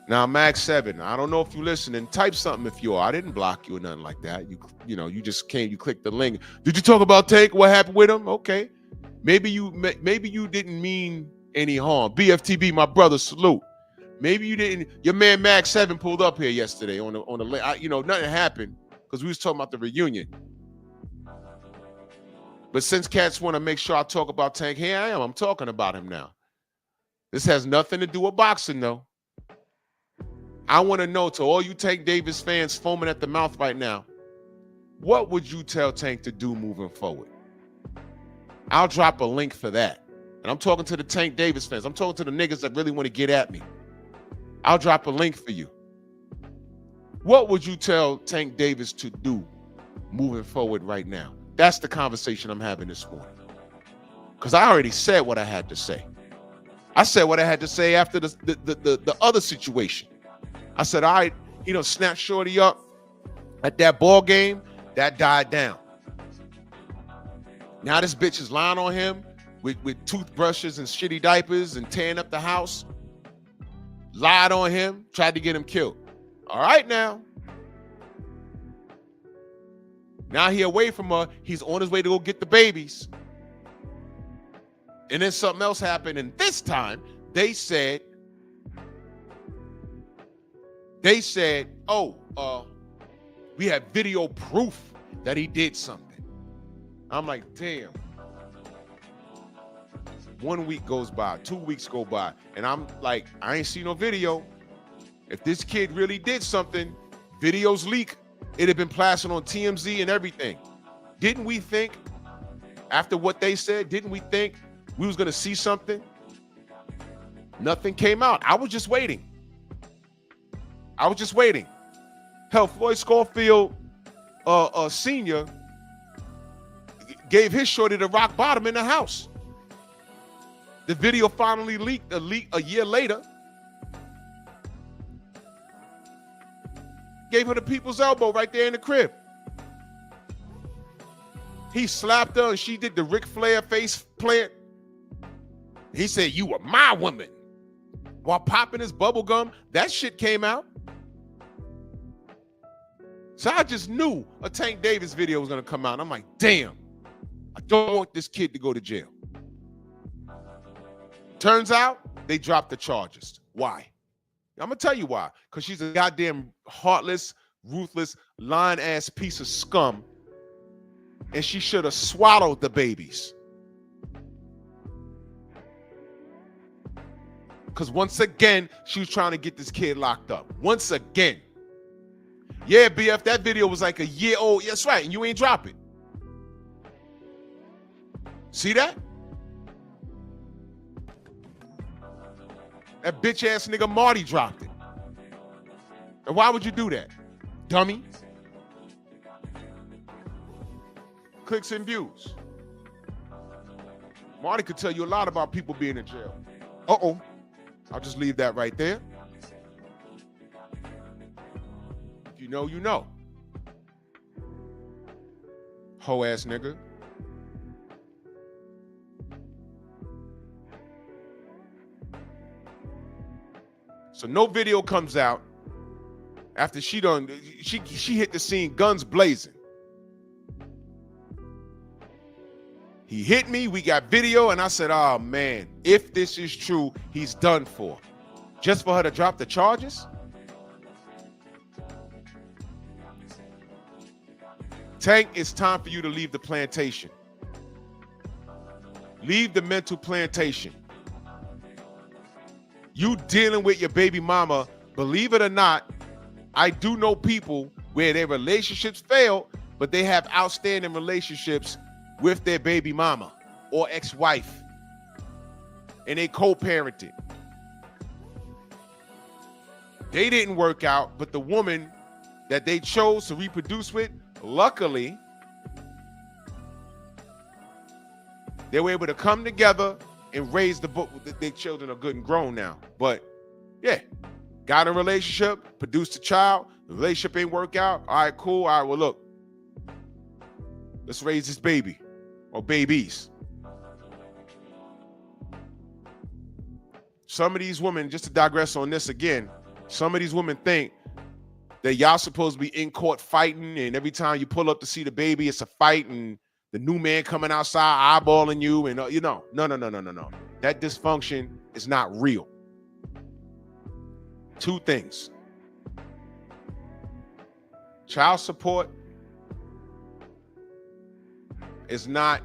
Now, Max 7, I don't know if you're listening. Type something if you are. I didn't block you or nothing like that. You just came, you clicked the link. Did you talk about Tank? What happened with him? Okay. Maybe you didn't mean any harm. BFTB, my brother, salute. Maybe you didn't. Your man Max 7 pulled up here yesterday on the nothing happened because we was talking about the reunion. But since cats want to make sure I talk about Tank, here I am. I'm talking about him now. This has nothing to do with boxing, though. I want to know, to all you Tank Davis fans foaming at the mouth right now, what would you tell Tank to do moving forward? I'll drop a link for that. And I'm talking to the Tank Davis fans. I'm talking to the niggas that really want to get at me. I'll drop a link for you. What would you tell Tank Davis to do moving forward right now? That's the conversation I'm having this morning. Because I already said what I had to say. I said what I had to say after the other situation. I said, all right, snatch Shorty up at that ball game. That died down. Now this bitch is lying on him with toothbrushes and shitty diapers and tearing up the house. Lied on him, tried to get him killed. All right now. Now he away from her. He's on his way to go get the babies. And then something else happened. And this time they said, oh, we have video proof that he did something. I'm like, damn. 1 week goes by, 2 weeks go by, and I'm like, I ain't seen no video. If this kid really did something, videos leak. It had been plastered on TMZ and everything. Didn't we think, after what they said, didn't we think we was gonna see something? Nothing came out. I was just waiting. Hell, Floyd Schofield, Sr. gave his shorty the rock bottom in the house. The video finally leaked a year later. Gave her the people's elbow right there in the crib. He slapped her and she did the Ric Flair face plant. He said, "You were my woman." While popping his bubble gum, that shit came out. So I just knew a Tank Davis video was gonna come out. And I'm like, damn, I don't want this kid to go to jail. Turns out they dropped the charges. Why? I'm gonna tell you why. Because she's a goddamn heartless, ruthless, lying-ass piece of scum, and she should have swallowed the babies. Because once again, she was trying to get this kid locked up. Once again. Yeah, BF, that video was like a year old. That's right, and you ain't drop it. See that? That bitch-ass nigga Marty dropped it. And why would you do that? Dummy. Clicks and views. Marty could tell you a lot about people being in jail. Uh-oh. I'll just leave that right there. If you know, you know. Hoe-ass nigga. So no video comes out after she hit the scene guns blazing. He hit me, we got video, and I said, oh man, if this is true, he's done for. Just for her to drop the charges? Tank, it's time for you to leave the plantation. Leave the mental plantation. You dealing with your baby mama, believe it or not, I do know people where their relationships fail, but they have outstanding relationships with their baby mama or ex-wife, and they co-parented. They didn't work out, but the woman that they chose to reproduce with, luckily, they were able to come together and raise their children are good and grown now. But yeah, got a relationship, produced a child, the relationship ain't work out. All right, cool. All right, well, look, let's raise this baby. Or babies. Some of these women, just to digress on this again, some of these women think that y'all supposed to be in court fighting, and every time you pull up to see the baby, it's a fight, and the new man coming outside eyeballing you, and no. That dysfunction is not real. Two things. Child support is not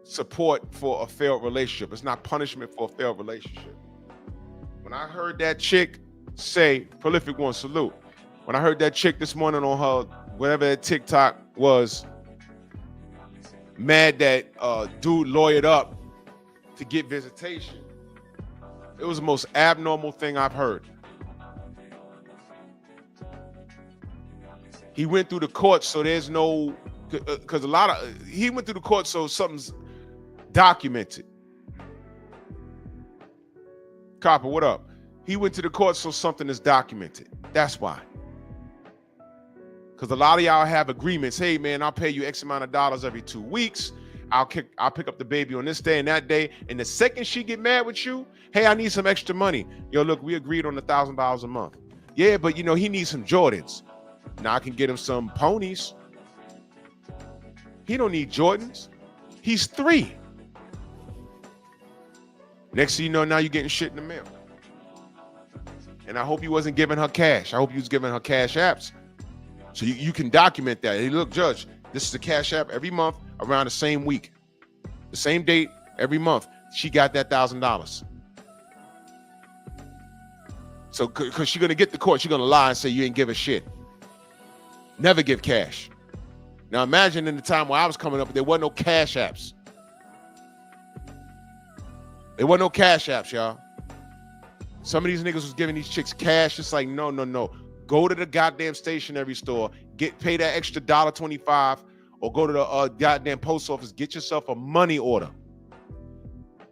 support for a failed relationship. It's not punishment for a failed relationship. When I heard that chick say, Prolific One, salute. When I heard that chick this morning on her, whatever that TikTok was, mad that dude lawyered up to get visitation, it was the most abnormal thing I've heard. He went through the court, so there's no, because he went through the court, so something's documented. Copper, what up? He went to the court, so something is documented. That's why. Because a lot of y'all have agreements. Hey, man, I'll pay you X amount of dollars every 2 weeks. I'll pick up the baby on this day and that day. And the second she get mad with you, hey, I need some extra money. Yo, look, we agreed on $1,000 a month. Yeah, but he needs some Jordans. Now I can get him some ponies. He don't need Jordans. He's 3. Next thing you know, now you're getting shit in the mail. And I hope you wasn't giving her cash. I hope you was giving her cash apps. So you can document that. Hey, look, Judge, this is the cash app every month around the same week. The same date every month. She got that $1,000. So, because she's going to get the court, she's going to lie and say you ain't give a shit. Never give cash. Now imagine in the time where I was coming up, there wasn't no cash apps. There wasn't no cash apps, y'all. Some of these niggas was giving these chicks cash. It's like, no. Go to the goddamn stationery store, pay that extra $1.25, or go to the goddamn post office, get yourself a money order.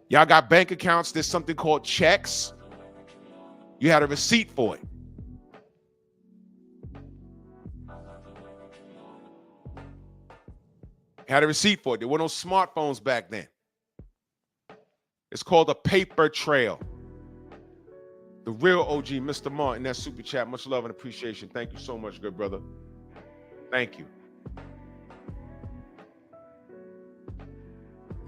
Y'all got bank accounts. There's something called checks. You had a receipt for it. Had a receipt for it. There were no smartphones back then. It's called a paper trail. The real OG, Mr. Martin, that super chat. Much love and appreciation. Thank you so much, good brother. Thank you.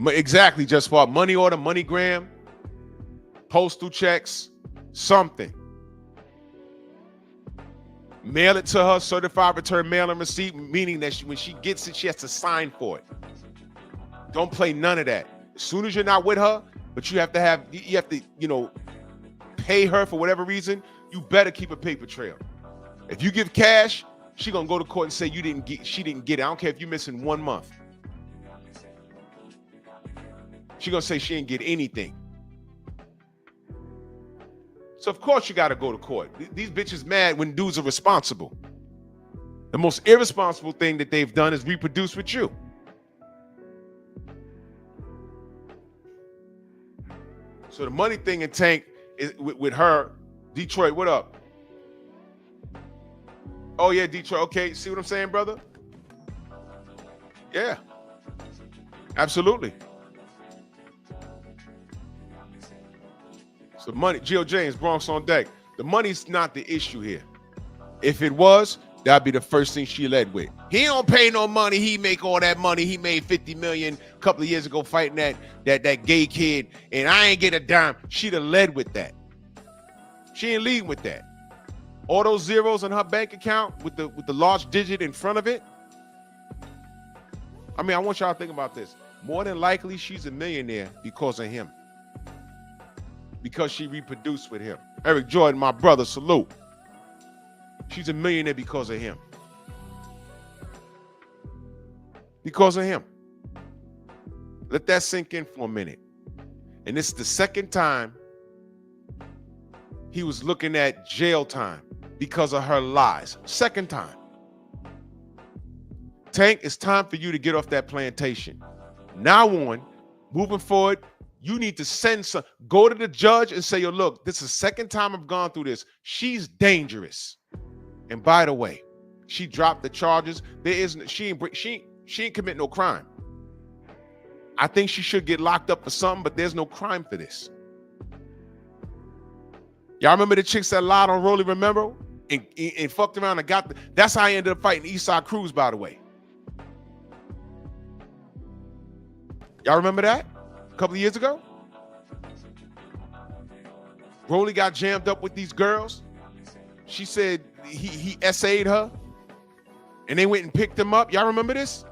Exactly, just for money order, MoneyGram, postal checks, something. mail it to her, certified return mail and receipt, meaning that when she gets it, she has to sign for it. Don't play none of that. As soon as you're not with her, but you have to, pay her for whatever reason, you better keep a paper trail. If you give cash, she gonna go to court and say she didn't get it. I don't care if you're missing 1 month. She gonna say she didn't get anything. So of course you gotta go to court. These bitches mad when dudes are responsible. The most irresponsible thing that they've done is reproduce with you. So the money thing in Tank is with her. Detroit, what up? Oh yeah, Detroit. Okay, see what I'm saying, brother? Yeah, absolutely. So money, Gio James, Bronx on deck. The money's not the issue here. If it was, that'd be the first thing she led with. He don't pay no money. He make all that money. He made $50 million a couple of years ago fighting that gay kid, and I ain't get a dime. She'd have led with that. She ain't leading with that. All those zeros in her bank account with the large digit in front of it. I mean, I want y'all to think about this. More than likely, she's a millionaire because of him. Because she reproduced with him. Eric Jordan, my brother, salute. She's a millionaire because of him. Because of him. Let that sink in for a minute. And this is the second time he was looking at jail time because of her lies. Second time. Tank, it's time for you to get off that plantation. Now on, moving forward, you need to go to the judge and say, yo, look, this is the second time I've gone through this. She's dangerous. And by the way, she dropped the charges. She ain't commit no crime. I think she should get locked up for something, but there's no crime for this. Y'all remember the chicks that lied on Rolly Remember and fucked around and that's how I ended up fighting Eastside Cruz, by the way. Y'all remember that? A couple of years ago? Rolly got jammed up with these girls. She said he essayed her. And they went and picked him up. Y'all remember this?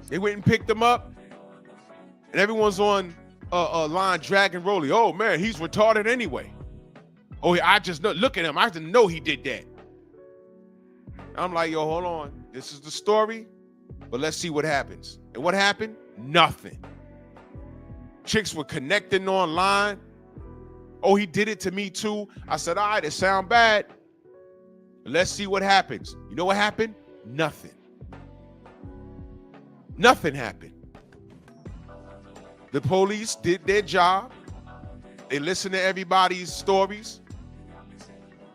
They went and picked him up. And everyone's on a line dragging Rolly. Oh, man, he's retarded anyway. Oh, I just know. Look at him. I didn't know he did that. I'm like, yo, hold on. This is the story, but let's see what happens. And what happened? Nothing. Chicks were connecting online. Oh, he did it to me too. I said, all right, it sound bad. Let's see what happens. You know what happened? Nothing. Nothing happened. The police did their job. They listened to everybody's stories,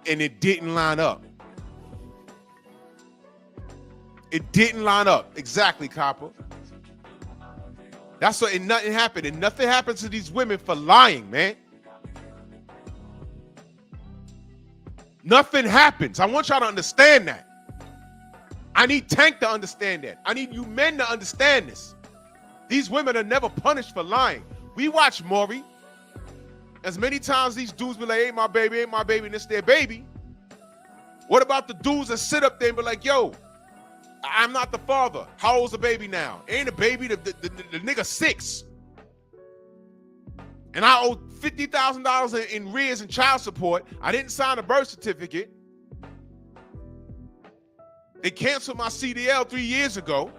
and it didn't line up. It didn't line up. Exactly, Copper. That's what, and nothing happened. And nothing happens to these women for lying, man. Nothing happens. I want y'all to understand that. I need Tank to understand that. I need you men to understand this. These women are never punished for lying. We watch Maury. As many times these dudes be like, ain't my baby, and it's their baby. What about the dudes that sit up there and be like, yo, I'm not the father. How old's the baby now? Ain't a baby, the nigga 6. And I owe $50,000 in arrears and child support. I didn't sign a birth certificate. They canceled my CDL 3 years ago.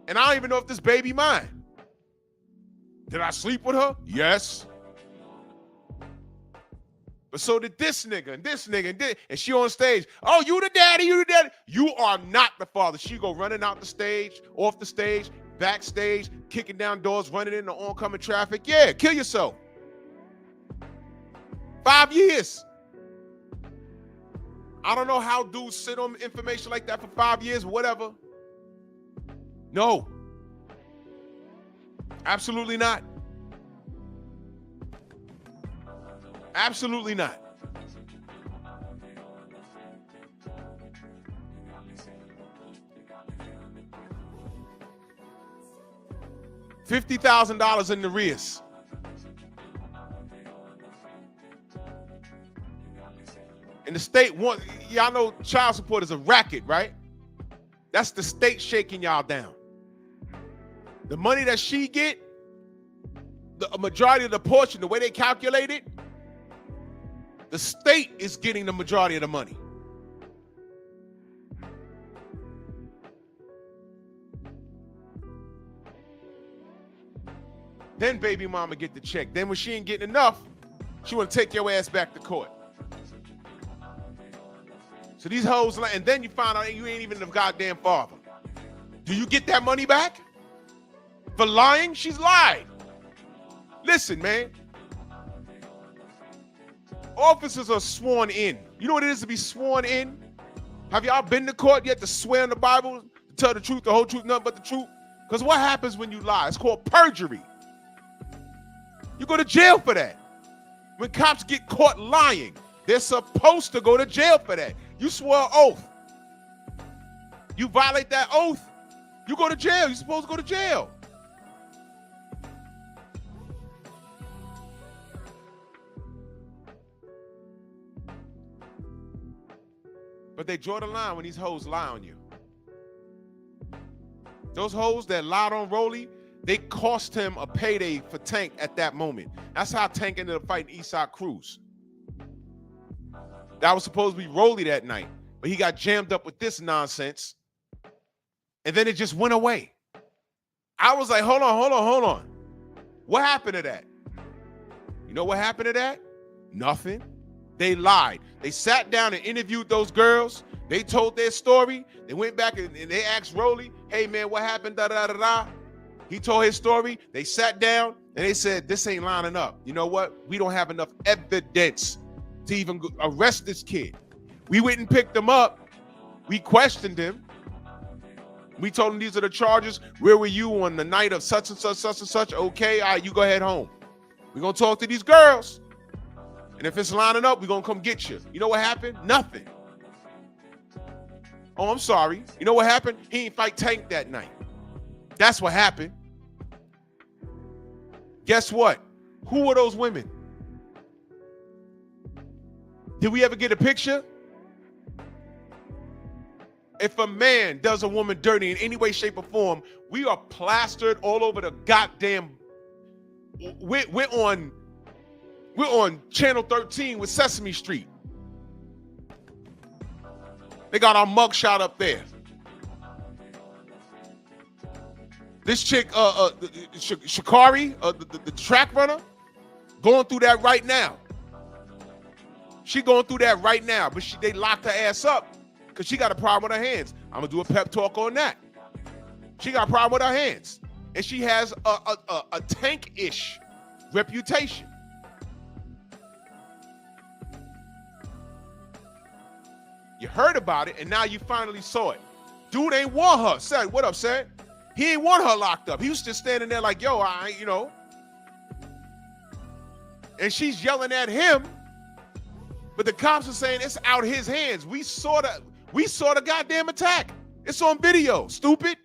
And I don't even know if this baby mine. Did I sleep with her? Yes. But so did this nigga and this nigga and this. And she on stage. Oh, you the daddy, you the daddy. You are not the father. She go running out the stage, off the stage, backstage, kicking down doors, running into oncoming traffic. Yeah, kill yourself. 5 years. I don't know how dudes sit on information like that for 5 years, whatever. No. Absolutely not. Absolutely not. $50,000 in the arrears. And the state wants, y'all know child support is a racket, right? That's the state shaking y'all down. The money that she get, a majority of the portion, the way they calculate it, the state is getting the majority of the money. Then baby mama get the check. Then when she ain't getting enough, she want to take your ass back to court. So these hoes, and then you find out you ain't even the goddamn father. Do you get that money back? For lying? She's lied. Listen, man. Officers are sworn in. You know what it is to be sworn in? Have y'all been to court yet to swear in the Bible, to tell the truth, the whole truth, nothing but the truth? Because what happens when you lie? It's called perjury. You go to jail for that. When cops get caught lying, they're supposed to go to jail for that. You swore an oath. You violate that oath, you go to jail. You're supposed to go to jail. But they draw the line when these hoes lie on you. Those hoes that lied on Rolly, they cost him a payday for Tank at that moment. That's how Tank ended up fighting Eastside Cruz. That was supposed to be Rolly that night, but he got jammed up with this nonsense, and then it just went away. I was like, hold on. What happened to that? You know what happened to that? Nothing. They lied. They sat down and interviewed those girls. They told their story. They went back and they asked Rolly, hey, man, what happened? Da-da-da-da. He told his story. They sat down and they said, this ain't lining up. You know what? We don't have enough evidence to even arrest this kid. We went and picked him up. We questioned him. We told him these are the charges. Where were you on the night of such and such, such and such? Okay, all right, you go ahead home. We're going to talk to these girls. And if it's lining up, we're going to come get you. You know what happened? Nothing. Oh, I'm sorry. You know what happened? He didn't fight Tank that night. That's what happened. Guess what? Who were those women? Did we ever get a picture? If a man does a woman dirty in any way, shape, or form, we are plastered all over the goddamn. We're on Channel 13 with Sesame Street. They got our mugshot up there. This chick, Shakari, the track runner, going through that right now. She going through that right now, but they locked her ass up because she got a problem with her hands. I'm gonna do a pep talk on that. She got a problem with her hands, and she has a Tank-ish reputation. You heard about it, and now you finally saw it. Dude ain't want her. Said, what up, said? He ain't want her locked up. He was just standing there like, yo, you know. And she's yelling at him, but the cops are saying it's out his hands. We saw the goddamn attack. It's on video, stupid.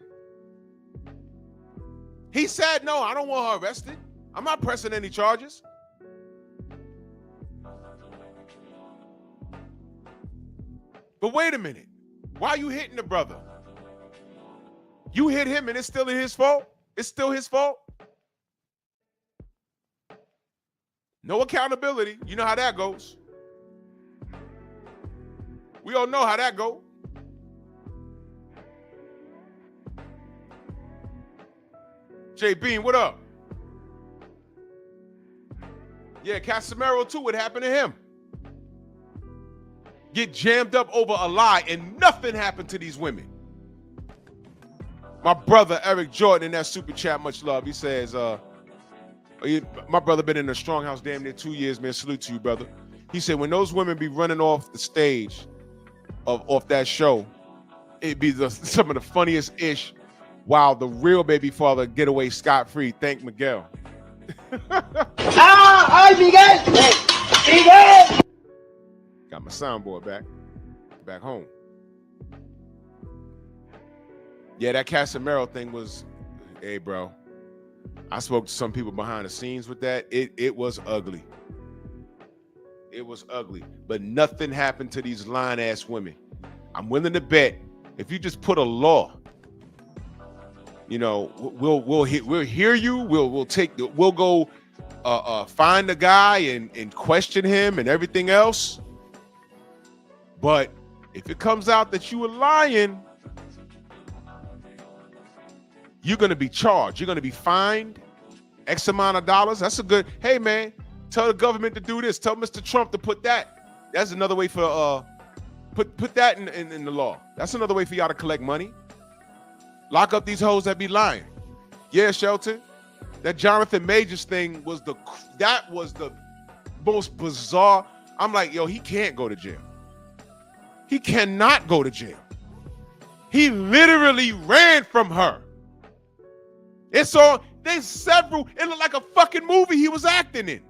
He said, no, I don't want her arrested. I'm not pressing any charges. But wait a minute. Why are you hitting the brother? You hit him and it's still his fault? It's still his fault? No accountability. You know how that goes. We all know how that goes. Jay Bean, what up? Yeah, Casimiro too. What happened to him? Get jammed up over a lie and nothing happened to these women. My brother Eric Jordan in that super chat, much love. He says, my brother been in a strong house damn near 2 years, man. Salute to you, brother. He said, when those women be running off the stage off that show, it'd be some of the funniest ish, while the real baby father get away scot-free. Thank Miguel. Miguel! Miguel! Got my soundboard back home. Yeah, that Casimiro thing was, hey, bro. I spoke to some people behind the scenes with that. It was ugly. It was ugly. But nothing happened to these lying-ass women. I'm willing to bet if you just put a law, you know, we'll hear you. We'll go find the guy and question him and everything else. But if it comes out that you were lying, you're going to be charged. You're going to be fined X amount of dollars. That's a good, hey, man, tell the government to do this. Tell Mr. Trump to put that. That's another way for, put that in the law. That's another way for y'all to collect money. Lock up these hoes that be lying. Yeah, Shelton. That Jonathan Majors thing was the most bizarre. I'm like, yo, he can't go to jail. He cannot go to jail. He literally ran from her. There's several, it looked like a fucking movie he was acting in.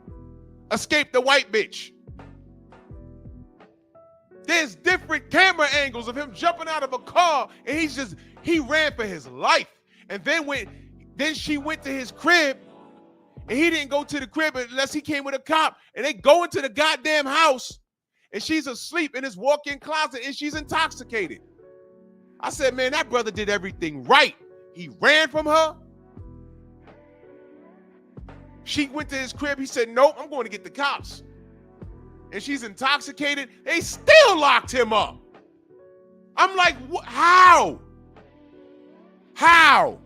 Escape the white bitch. There's different camera angles of him jumping out of a car, and he ran for his life. And then she went to his crib, and he didn't go to the crib unless he came with a cop. And they go into the goddamn house, and she's asleep in his walk-in closet, and she's intoxicated. I said, man, that brother did everything right. He ran from her. She went to his crib. He said, nope, I'm going to get the cops. And she's intoxicated. They still locked him up. I'm like, how? How?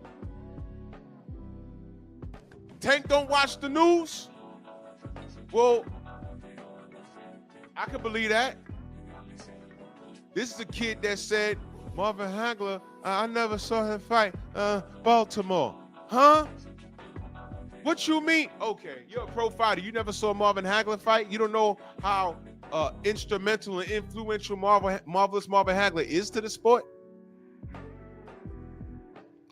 Tank don't watch the news? Well, I can believe that. This is a kid that said, Marvin Hagler, I never saw him fight Baltimore. Huh? What you mean? Okay, you're a pro fighter. You never saw Marvin Hagler fight? You don't know how instrumental and influential Marvelous Marvin Hagler is to the sport?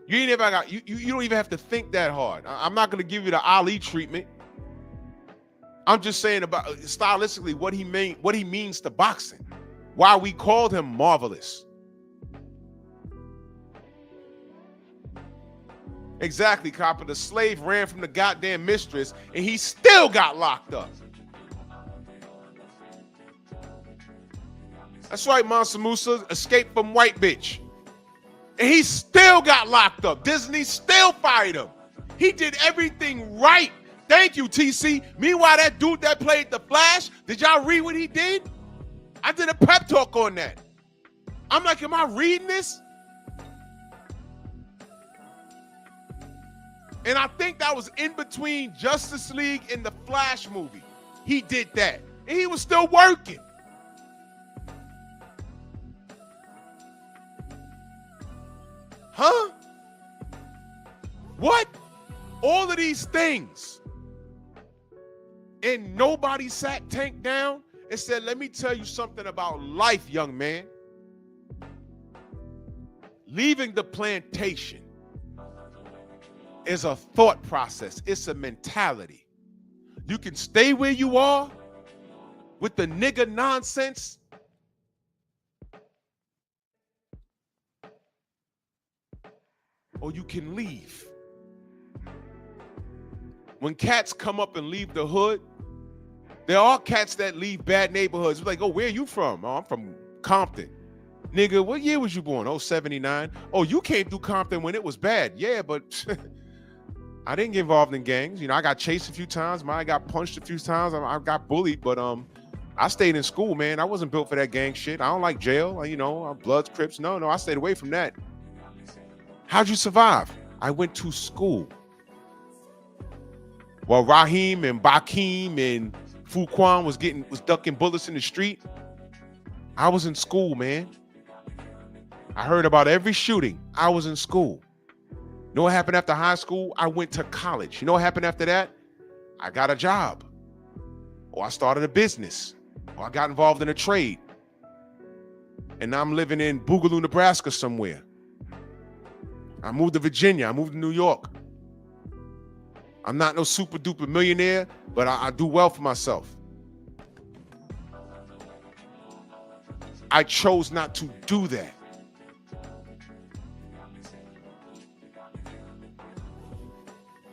You ain't ever got, you don't even have to think that hard. I'm not going to give you the Ali treatment. I'm just saying about stylistically what he means to boxing. Why we called him marvelous. Exactly, copper. The slave ran from the goddamn mistress, and he still got locked up. That's right, Mansa Musa escaped from white bitch. And he still got locked up. Disney still fired him. He did everything right. Thank you, TC. Meanwhile, that dude that played The Flash, did y'all read what he did? I did a pep talk on that. I'm like, am I reading this? And I think that was in between Justice League and the Flash movie. He did that. And he was still working. Huh? What? All of these things. And nobody sat Tank down and said, let me tell you something about life, young man. Leaving the plantation is a thought process. It's a mentality. You can stay where you are with the nigga nonsense, or you can leave. When cats come up and leave the hood, there are cats that leave bad neighborhoods. It's like, oh, where are you from? Oh, I'm from Compton. Nigga, what year was you born? Oh, 79. Oh, you came through Compton when it was bad. Yeah, but I didn't get involved in gangs. You know, I got chased a few times. I got punched a few times. I got bullied, but I stayed in school, man. I wasn't built for that gang shit. I don't like jail. You know, Bloods, Crips. No, I stayed away from that. How'd you survive? I went to school. While Raheem and Bakim and Fuquan was ducking bullets in the street, I was in school, man. I heard about every shooting. I was in school. You know what happened after high school? I went to college. You know what happened after that? I got a job. Or I started a business. Or I got involved in a trade. And now I'm living in Boogaloo, Nebraska somewhere. I moved to Virginia. I moved to New York. I'm not no super duper millionaire, but I do well for myself. I chose not to do that.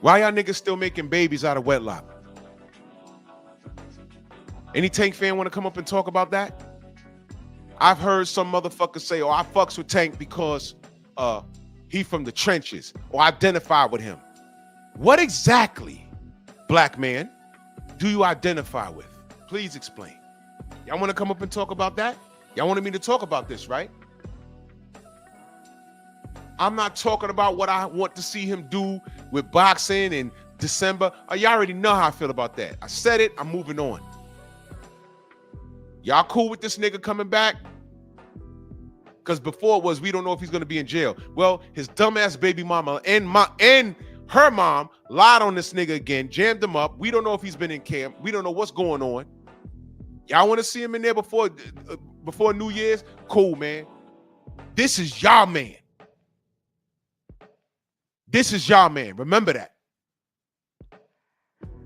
Why y'all niggas still making babies out of wedlock? Any Tank fan want to come up and talk about that? I've heard some motherfuckers say, oh, I fucks with Tank because he from the trenches, or identify with him. What exactly, black man, do you identify with? Please explain. Y'all want to come up and talk about that? Y'all wanted me to talk about this, right? I'm not talking about what I want to see him do with boxing in December. Oh, y'all already know how I feel about that. I said it, I'm moving on. Y'all cool with this nigga coming back? Because before it was, we don't know if he's going to be in jail. Well, his dumbass baby mama and her mom lied on this nigga again, jammed him up. We don't know if he's been in camp. We don't know what's going on. Y'all want to see him in there before New Year's? Cool, man. This is y'all man. This is y'all man. Remember that.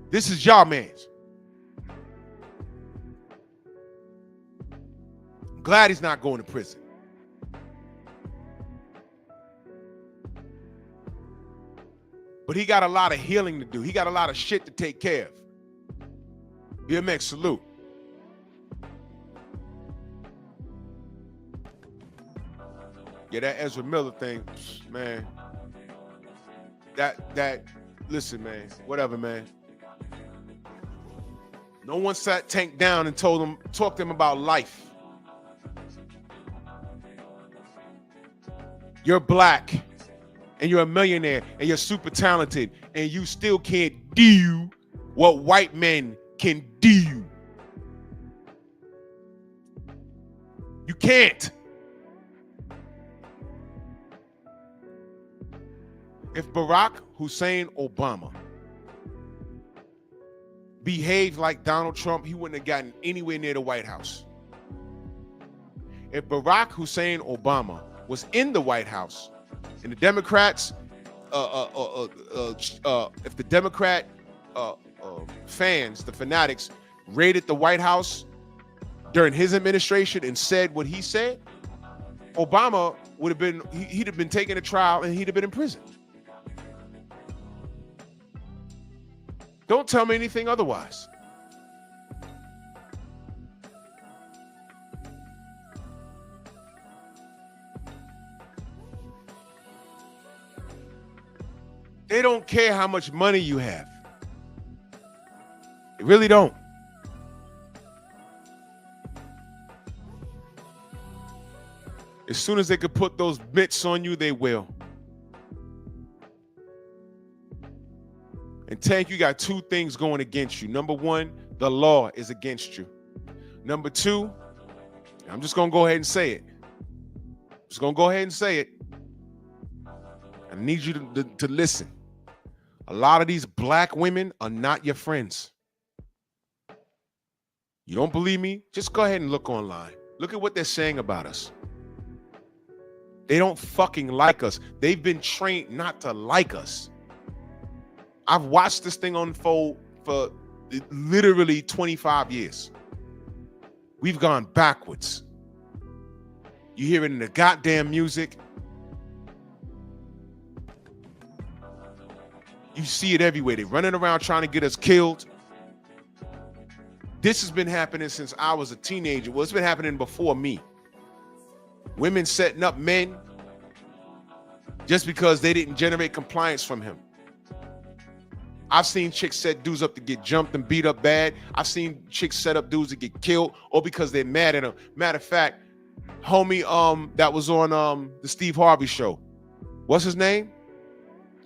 This is y'all man's. I'm glad he's not going to prison. But he got a lot of healing to do. He got a lot of shit to take care of. BMX, salute. Yeah, that Ezra Miller thing, man. Listen, man, whatever, man. No one sat Tank down and talked to him about life. You're black, and you're a millionaire, and you're super talented, and you still can't do what white men can do. You can't. If Barack Hussein Obama behaved like Donald Trump, he wouldn't have gotten anywhere near the White House. If Barack Hussein Obama was in the White House and the Democrats, if the Democrat fans, the fanatics, raided the White House during his administration and said what he said, Obama would have been, he'd have been taken to trial and he'd have been in prison. Don't tell me anything otherwise. They don't care how much money you have. They really don't. As soon as they could put those mitts on you, they will. And Tank, you got two things going against you. Number one, the law is against you. Number two, I'm just going to go ahead and say it. Just going to go ahead and say it. I need you to listen. A lot of these black women are not your friends. You don't believe me? Just go ahead and look online. Look at what they're saying about us. They don't fucking like us. They've been trained not to like us. I've watched this thing unfold for literally 25 years. We've gone backwards. You hear it in the goddamn music. You see it everywhere. They're running around trying to get us killed. This has been happening since I was a teenager. Well, it's been happening before me. Women setting up men just because they didn't generate compliance from him. I've seen chicks set dudes up to get jumped and beat up bad. I've seen chicks set up dudes to get killed or because they're mad at them. Matter of fact, homie that was on the Steve Harvey show. What's his name?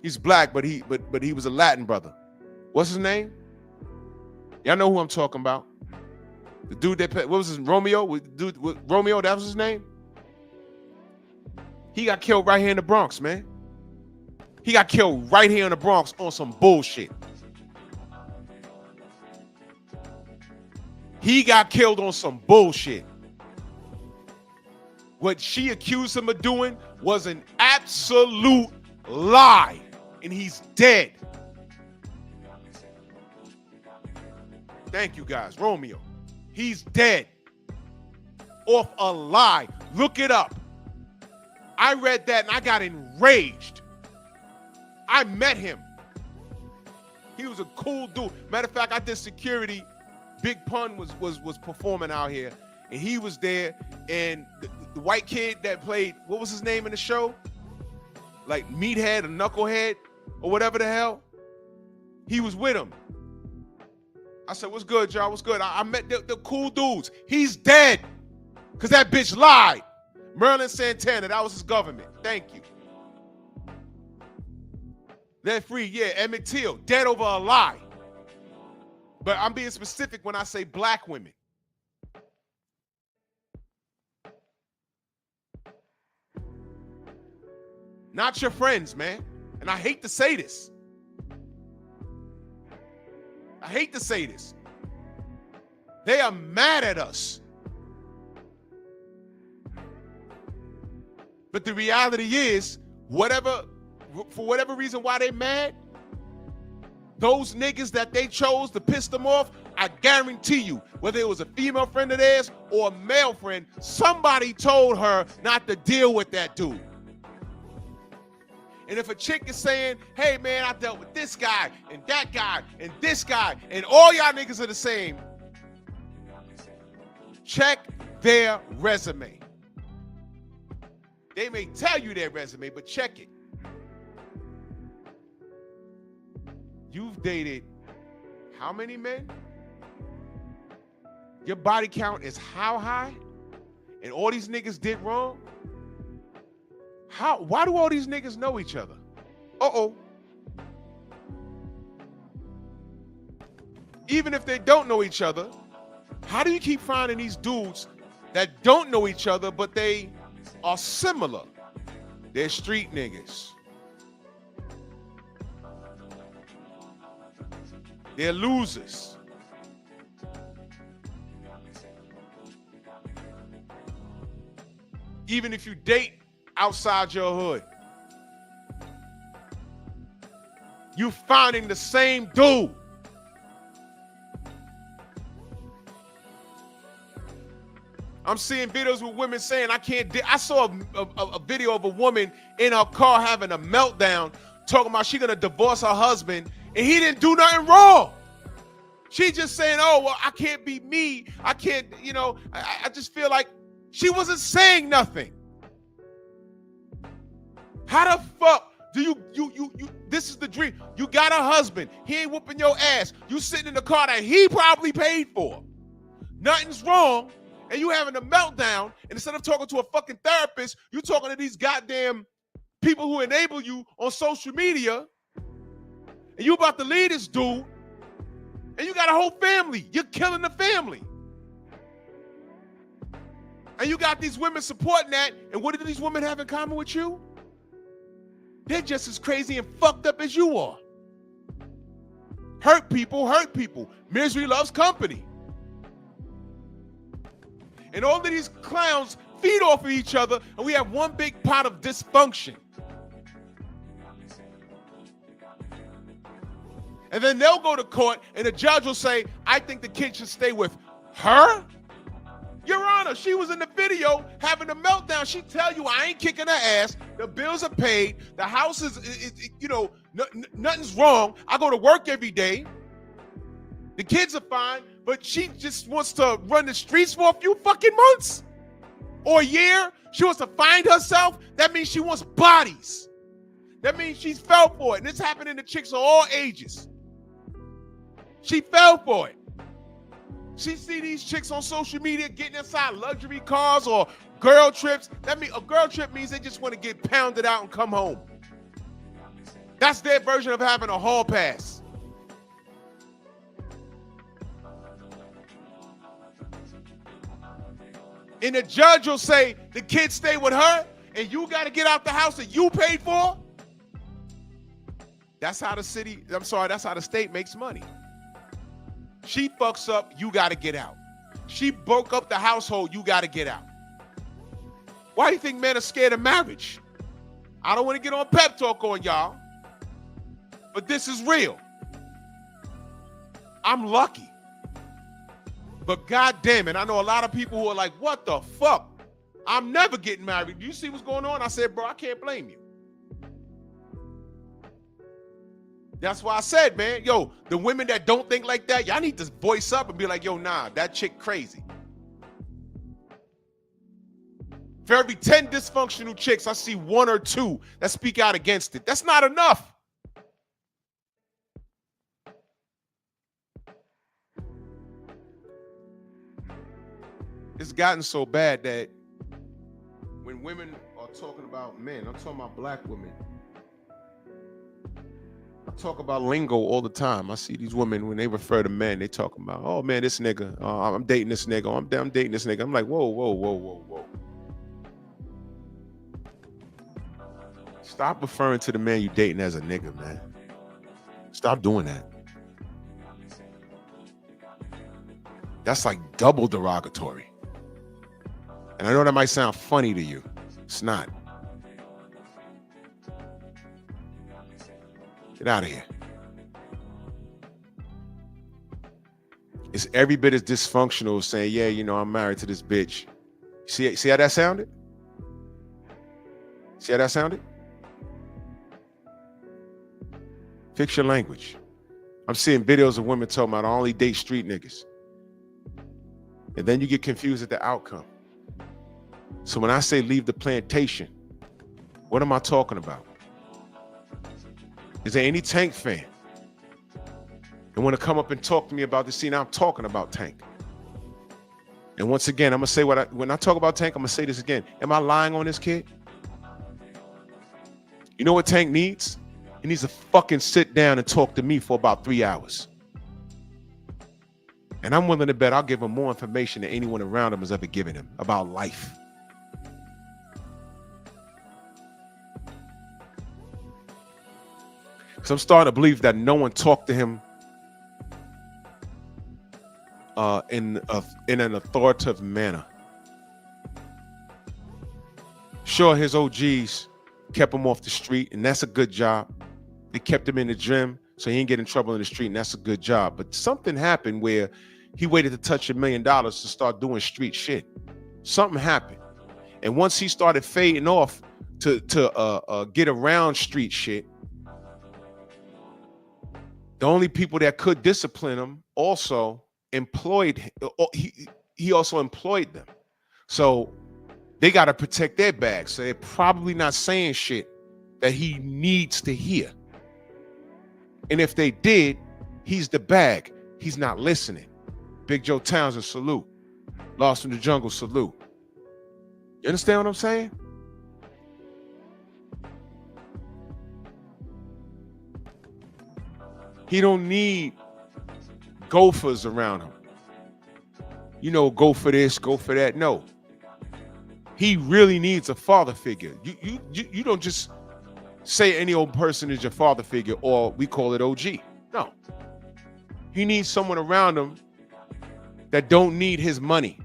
He's black, but he was a Latin brother. What's his name? Y'all know who I'm talking about. The dude that what was his Romeo? Romeo, that was his name? He got killed right here in the Bronx, man. He got killed right here in the Bronx on some bullshit. He got killed on some bullshit. What she accused him of doing was an absolute lie, and he's dead. Thank you guys, Romeo. He's dead off a lie. Look it up. I read that and I got enraged. I met him. He was a cool dude. Matter of fact, I did security Big Pun was performing out here, and he was there, and the white kid that played, what was his name in the show? Like Meathead or Knucklehead or whatever the hell. He was with him. I said, what's good, y'all? What's good? I met the cool dudes. He's dead because that bitch lied. Merlin Santana, that was his government. Thank you. They're free, yeah. Emmett Till, dead over a lie. But I'm being specific when I say black women. Not your friends, man. And I hate to say this. I hate to say this. They are mad at us. But the reality is, for whatever reason why they mad, those niggas that they chose to piss them off, I guarantee you, whether it was a female friend of theirs or a male friend, somebody told her not to deal with that dude. And if a chick is saying, hey man, I dealt with this guy and that guy and this guy and all y'all niggas are the same, check their resume. They may tell you their resume, but check it. You've dated how many men? Your body count is how high? And all these niggas did wrong? Why do all these niggas know each other? Uh-oh. Even if they don't know each other, how do you keep finding these dudes that don't know each other, but they are similar? They're street niggas. They're losers. Even if you date outside your hood, you finding the same dude. I'm seeing videos with women saying, I saw a video of a woman in her car having a meltdown, talking about she gonna divorce her husband, and he didn't do nothing wrong. She just saying, oh, well, I can't be me. I can't, I just feel like she wasn't saying nothing. How the fuck do you this is the dream. You got a husband. He ain't whooping your ass. You sitting in the car that he probably paid for. Nothing's wrong. And you having a meltdown. And instead of talking to a fucking therapist, you talking to these goddamn people who enable you on social media. And you about to leave this dude. And you got a whole family. You're killing the family. And you got these women supporting that. And what do these women have in common with you? They're just as crazy and fucked up as you are. Hurt people hurt people. Misery loves company. And all of these clowns feed off of each other, and we have one big pot of dysfunction. And then they'll go to court, and the judge will say, I think the kid should stay with her? Your Honor, she was in the video having a meltdown. She tell you, I ain't kicking her ass. The bills are paid. The house is nothing's wrong. I go to work every day. The kids are fine, but she just wants to run the streets for a few fucking months or a year. She wants to find herself. That means she wants bodies. That means she's fell for it. And it's happening to chicks of all ages. She fell for it. She see these chicks on social media getting inside luxury cars or girl trips. That means a girl trip means they just want to get pounded out and come home. That's their version of having a hall pass. And the judge will say the kid stay with her and you got to get out the house that you paid for. That's how that's how the state makes money. She fucks up, you got to get out. She broke up the household, you got to get out. Why do you think men are scared of marriage? I don't want to get on pep talk on y'all, but this is real. I'm lucky. But God damn it, I know a lot of people who are like, what the fuck? I'm never getting married. Do you see what's going on? I said, bro, I can't blame you. That's why I said, man, yo, the women that don't think like that, y'all need to voice up and be like, yo, nah, that chick crazy. For every 10 dysfunctional chicks, I see 1 or 2 that speak out against it. That's not enough. It's gotten so bad that when women are talking about men, I'm talking about black women, I talk about lingo all the time. I see these women, when they refer to men, they talking about, oh man, this nigga, I'm dating this nigga, oh, I'm dating this nigga. I'm like, whoa, whoa, whoa, whoa, whoa. Stop referring to the man you dating as a nigga, man. Stop doing that. That's like double derogatory. And I know that might sound funny to you. It's not. Get out of here. It's every bit as dysfunctional as saying, yeah, you know, I'm married to this bitch. See how that sounded? See how that sounded? Fix your language. I'm seeing videos of women talking about I only date street niggas. And then you get confused at the outcome. So when I say leave the plantation, what am I talking about? Is there any Tank fan and want to come up and talk to me about this? See, now I'm talking about Tank. And once again, I'm going to say when I talk about Tank, I'm going to say this again. Am I lying on this kid? You know what Tank needs? He needs to fucking sit down and talk to me for about 3 hours. And I'm willing to bet I'll give him more information than anyone around him has ever given him about life. Because I'm starting to believe that no one talked to him in an authoritative manner. Sure, his OGs kept him off the street, and that's a good job. They kept him in the gym so he didn't get in trouble in the street, and that's a good job. But something happened where he waited to touch $1 million to start doing street shit. Something happened. And once he started fading off to get around street shit, the only people that could discipline him also employed him. He also employed them. So they got to protect their bags. So they're probably not saying shit that he needs to hear. And if they did, he's the bag. He's not listening. Big Joe Townsend, salute. Lost in the Jungle, salute. You understand what I'm saying? He don't need gophers around him. You know, go for this, go for that. No. He really needs a father figure. You don't just say any old person is your father figure, or we call it OG. No. He needs someone around him that don't need his money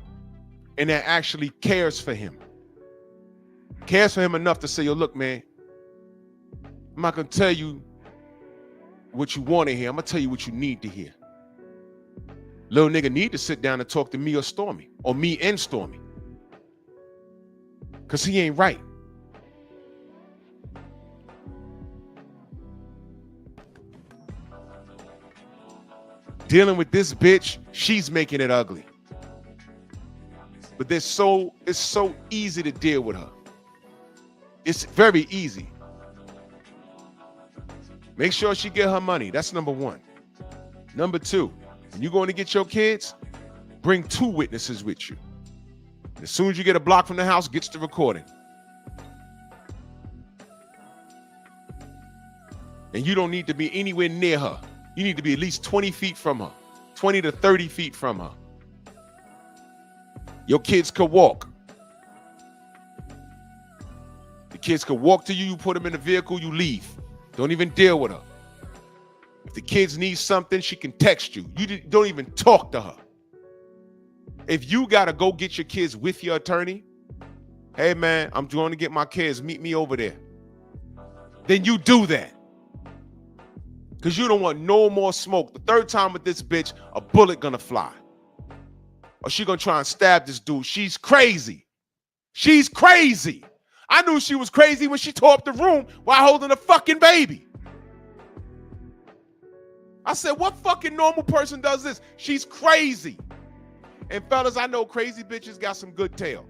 and that actually cares for him. Cares for him enough to say, yo, look, man, I'm not going to tell you what you want to hear. I'm going to tell you what you need to hear. Little nigga need to sit down and talk to me or Stormy, or me and Stormy. Because he ain't right. Dealing with this bitch, she's making it ugly. But it's so easy to deal with her. It's very easy. Make sure she get her money. That's number one. Number two, when you're going to get your kids, bring 2 witnesses with you. And as soon as you get a block from the house, gets the recording. And you don't need to be anywhere near her. You need to be at least 20 feet from her, 20 to 30 feet from her. Your kids could walk. The kids could walk to you, you put them in the vehicle, you leave. Don't even deal with her. If the kids need something, she can text you. You don't even talk to her. If you got to go get your kids with your attorney, hey man, I'm going to get my kids, meet me over there. Then you do that. Because you don't want no more smoke. The third time with this bitch, a bullet gonna fly. Or she gonna try and stab this dude. She's crazy. She's crazy. I knew she was crazy when she tore up the room while holding a fucking baby. I said, what fucking normal person does this? She's crazy. And fellas, I know crazy bitches got some good tail.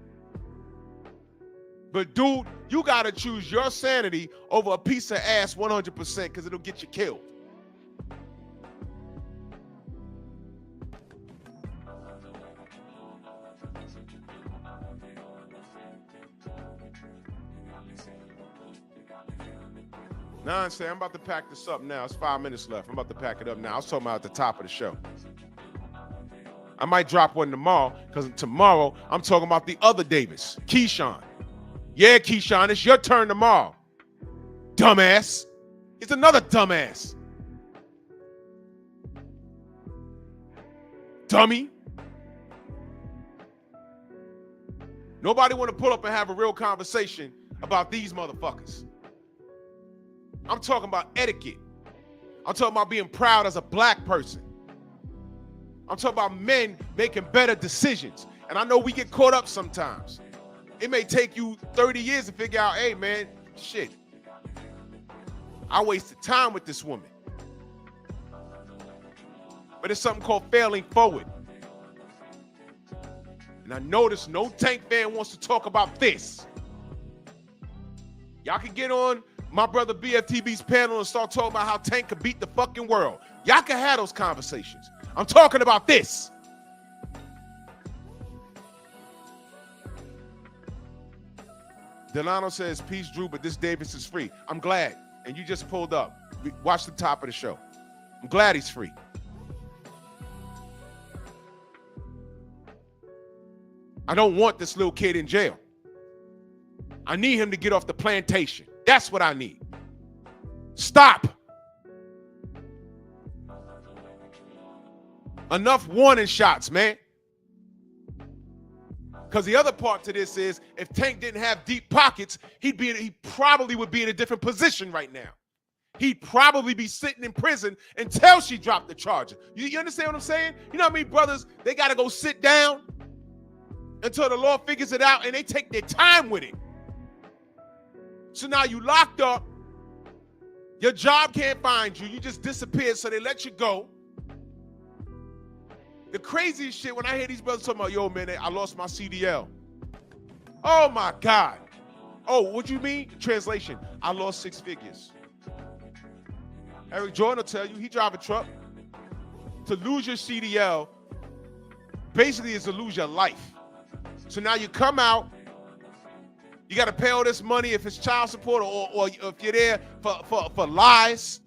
But dude, you gotta choose your sanity over a piece of ass 100% because it'll get you killed. Nah, I'm saying I'm about to pack this up now. It's 5 minutes left. I'm about to pack it up now. I was talking about at the top of the show. I might drop one tomorrow because tomorrow I'm talking about the other Davis, Keyshawn. Yeah, Keyshawn, it's your turn tomorrow. Dumbass. It's another dumbass. Dummy. Nobody want to pull up and have a real conversation about these motherfuckers. I'm talking about etiquette. I'm talking about being proud as a black person. I'm talking about men making better decisions. And I know we get caught up sometimes. It may take you 30 years to figure out, hey, man, shit. I wasted time with this woman. But it's something called failing forward. And I notice no Tank fan wants to talk about this. Y'all can get on my brother BFTB's panel and start talking about how Tank could beat the fucking world. Y'all can have those conversations. I'm talking about this. Delano says, peace, Drew, but this Davis is free. I'm glad. And you just pulled up. Watch the top of the show. I'm glad he's free. I don't want this little kid in jail. I need him to get off the plantation. That's what I need. Stop. Enough warning shots, man. Because the other part to this is, if Tank didn't have deep pockets, he probably would be in a different position right now. He'd probably be sitting in prison until she dropped the charger. You understand what I'm saying? You know what I mean, brothers? They got to go sit down until the law figures it out, and they take their time with it. So now you locked up. Your job can't find you. You just disappeared, so they let you go. The craziest shit when I hear these brothers talking about, yo, man, I lost my CDL. Oh, my God. Oh, what you mean? Translation, I lost 6 figures. Eric Jordan will tell you, he drive a truck. To lose your CDL basically is to lose your life. So now you come out, you got to pay all this money if it's child support or if you're there for lies.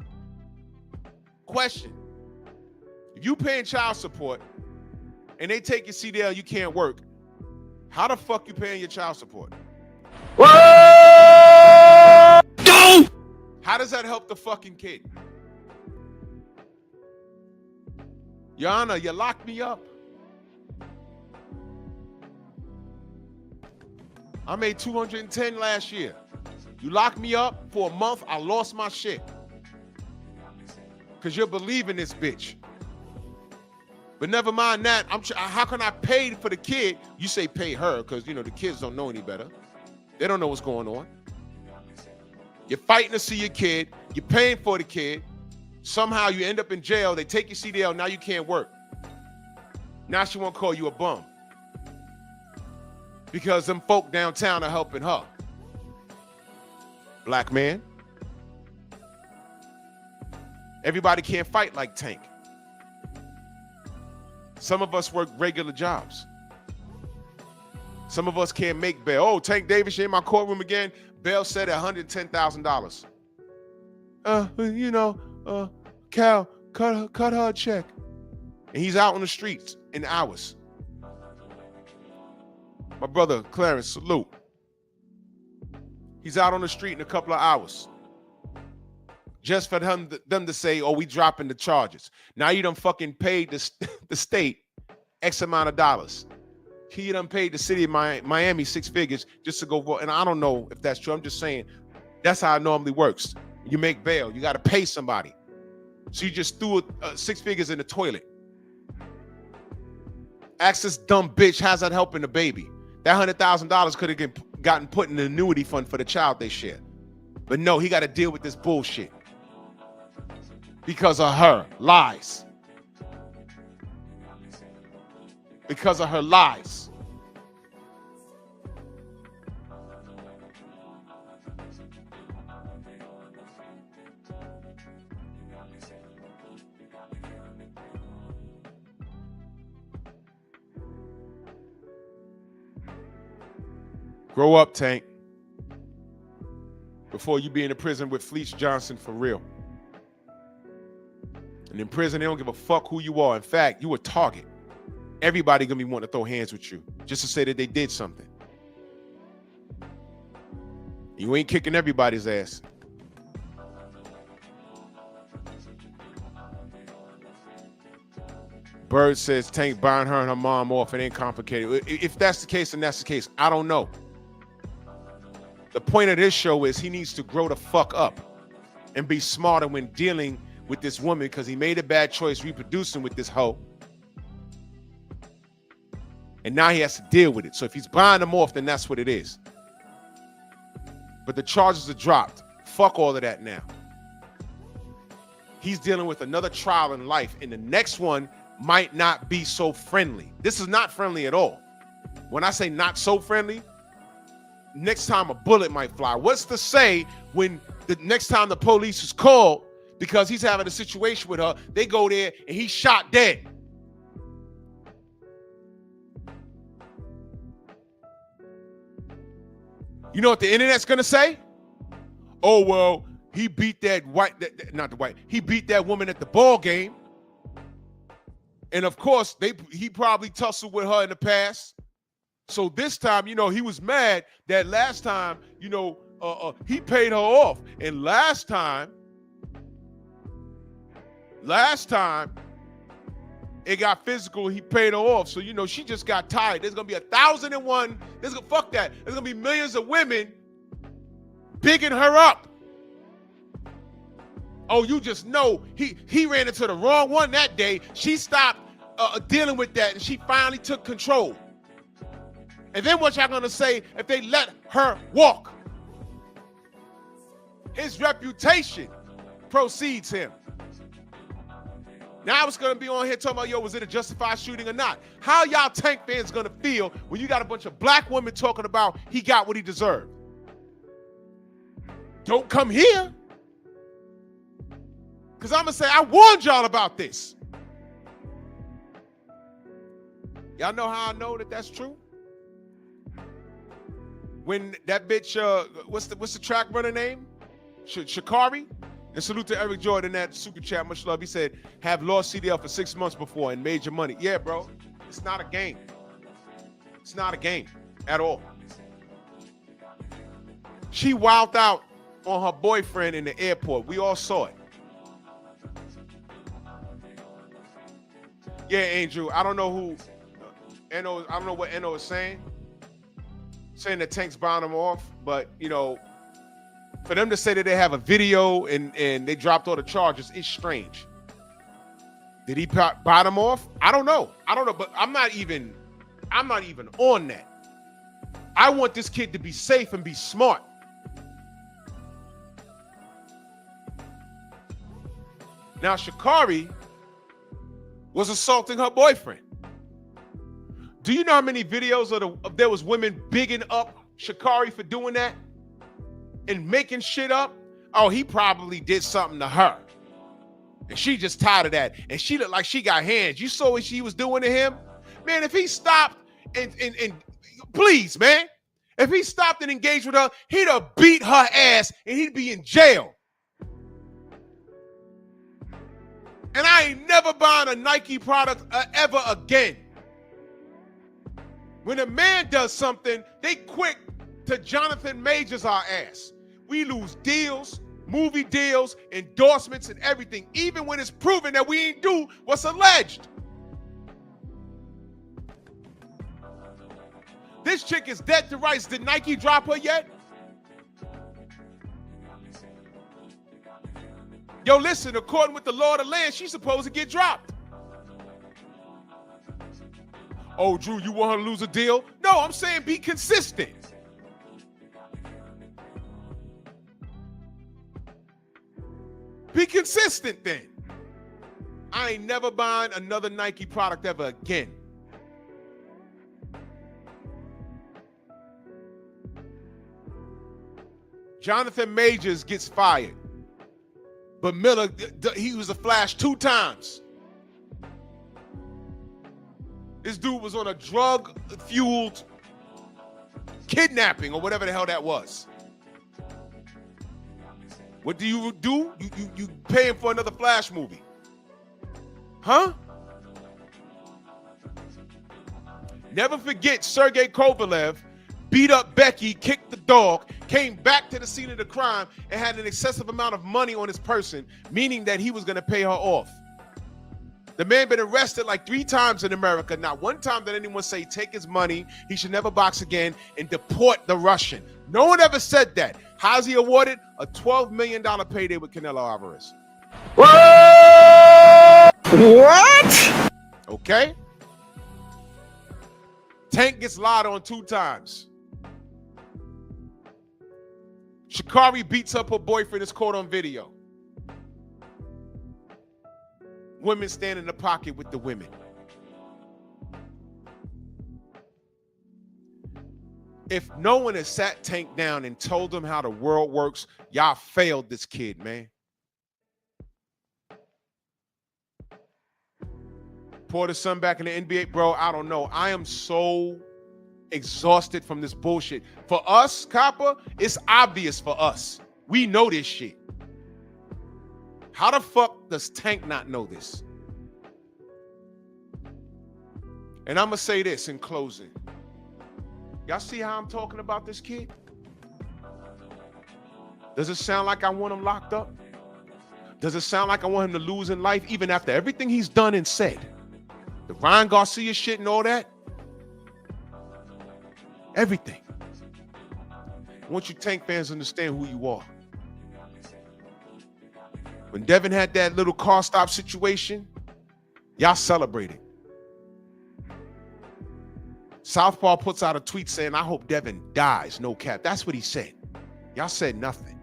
Question. If you paying child support and they take your CDL, you can't work, how the fuck you paying your child support? Whoa! How does that help the fucking kid? Your Honor, you locked me up. I made 210 last year. You locked me up for a month, I lost my shit. Because you're believing this bitch. But never mind that. How can I pay for the kid? You say pay her because, you know, the kids don't know any better. They don't know what's going on. You're fighting to see your kid. You're paying for the kid. Somehow you end up in jail. They take your CDL. Now you can't work. Now she won't call you a bum. Because them folk downtown are helping her. Black man. Everybody can't fight like Tank. Some of us work regular jobs. Some of us can't make bail. Oh, Tank Davis, you in my courtroom again? Bail set at $110,000. Cal, cut her a check. And he's out on the streets in hours. My brother, Clarence, salute. He's out on the street in a couple of hours. Just for them to say, oh, we dropping the charges. Now you done fucking paid the state X amount of dollars. He done paid the city of Miami 6 figures just to go vote. And I don't know if that's true. I'm just saying that's how it normally works. You make bail. You got to pay somebody. So you just threw 6 figures in the toilet. Ask this dumb bitch, how's that helping the baby? That $100,000 could have gotten put in the annuity fund for the child they share. But no, he got to deal with this bullshit. because of her lies. Because of her lies. Grow up, Tank, before you be in the prison with Fleece Johnson for real. And in prison, they don't give a fuck who you are. In fact, you a target. Everybody gonna be wanting to throw hands with you just to say that they did something. You ain't kicking everybody's ass. Bird says Tank buying her and her mom off. It ain't complicated. If that's the case, then that's the case. I don't know. The point of this show is he needs to grow the fuck up and be smarter when dealing with this woman because he made a bad choice reproducing with this hoe. And now he has to deal with it. So if he's buying them off, then that's what it is. But the charges are dropped. Fuck all of that now. He's dealing with another trial in life, and the next one might not be so friendly. This is not friendly at all. When I say not so friendly, next time a bullet might fly. What's to say when the next time the police is called because he's having a situation with her, they go there and he's shot dead. You know what the internet's gonna say? Oh, well, he beat that he beat that woman at the ball game. And of course, he probably tussled with her in the past. So this time, you know, he was mad that last time, you know, he paid her off. And last time, it got physical, he paid her off. So, you know, she just got tired. There's going to be 1,001. Fuck that. There's going to be millions of women bigging her up. Oh, you just know he ran into the wrong one that day. She stopped dealing with that, and she finally took control. And then what y'all gonna say if they let her walk? His reputation precedes him. Now I was gonna be on here talking about, yo, was it a justified shooting or not? How y'all Tank fans gonna feel when you got a bunch of black women talking about he got what he deserved? Don't come here. Because I'm gonna say, I warned y'all about this. Y'all know how I know that that's true? When that bitch, what's the track runner name? Shakari? And salute to Eric Jordan, that super chat, much love. He said, have lost CDL for 6 months before and made your money. Yeah, bro, it's not a game. It's not a game at all. She wilded out on her boyfriend in the airport. We all saw it. Yeah, Angel, I don't know who, I don't know what Eno is saying that Tank's buying them off, but, you know, for them to say that they have a video and they dropped all the charges, it's strange. Did he buy them off? I don't know, but I'm not even on that. I want this kid to be safe and be smart. Now, Shakari was assaulting her boyfriend. Do you know how many videos of there was women bigging up Shakari for doing that and making shit up? Oh, he probably did something to her. And she just tired of that. And she looked like she got hands. You saw what she was doing to him? Man, if he stopped and please, man, if he stopped and engaged with her, he'd have beat her ass and he'd be in jail. And I ain't never buying a Nike product ever again. When a man does something, they quick to Jonathan Majors our ass. We lose deals, movie deals, endorsements, and everything, even when it's proven that we ain't do what's alleged. This chick is dead to rights. Did Nike drop her yet? Yo, listen, according with the law of the land, she's supposed to get dropped. Oh, Drew, you want her to lose a deal? No, I'm saying be consistent. Be consistent then. I ain't never buying another Nike product ever again. Jonathan Majors gets fired. But Miller, he was a flash 2 times. This dude was on a drug-fueled kidnapping or whatever the hell that was. What do? You pay him for another Flash movie. Huh? Never forget Sergei Kovalev beat up Becky, kicked the dog, came back to the scene of the crime, and had an excessive amount of money on his person, meaning that he was going to pay her off. The man been arrested like 3 times in America. Not one time did anyone say take his money, he should never box again, and deport the Russian. No one ever said that. How's he awarded? A $12 million payday with Canelo Alvarez. What? Okay? Tank gets lied on 2 times. Sha'Carri beats up her boyfriend, is caught on video. Women stand in the pocket with the women. If no one has sat Tank down and told him how the world works, y'all failed this kid, man. Porter's son back in the NBA, bro, I don't know. I am so exhausted from this bullshit. For us, Copper, it's obvious for us. We know this shit. How the fuck does Tank not know this? And I'm going to say this in closing. Y'all see how I'm talking about this kid? Does it sound like I want him locked up? Does it sound like I want him to lose in life even after everything he's done and said? The Ryan Garcia shit and all that? Everything. I want you Tank fans to understand who you are. When Devin had that little car stop situation, y'all celebrated. Southpaw puts out a tweet saying, I hope Devin dies, no cap. That's what he said. Y'all said nothing.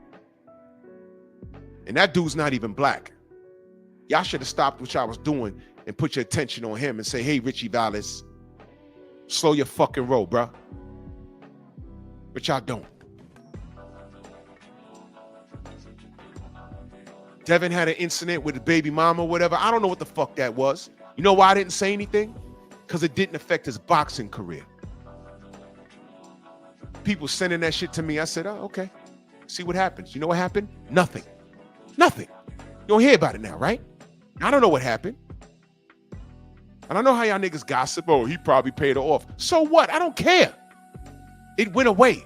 And that dude's not even black. Y'all should have stopped what y'all was doing and put your attention on him and say, hey, Richie Valles, slow your fucking roll, bro. But y'all don't. Devin had an incident with his baby mama or whatever. I don't know what the fuck that was. You know why I didn't say anything? Because it didn't affect his boxing career. People sending that shit to me. I said, oh, okay. See what happens. You know what happened? Nothing. Nothing. You don't hear about it now, right? I don't know what happened. And I know how y'all niggas gossip. Oh, he probably paid her off. So what? I don't care. It went away.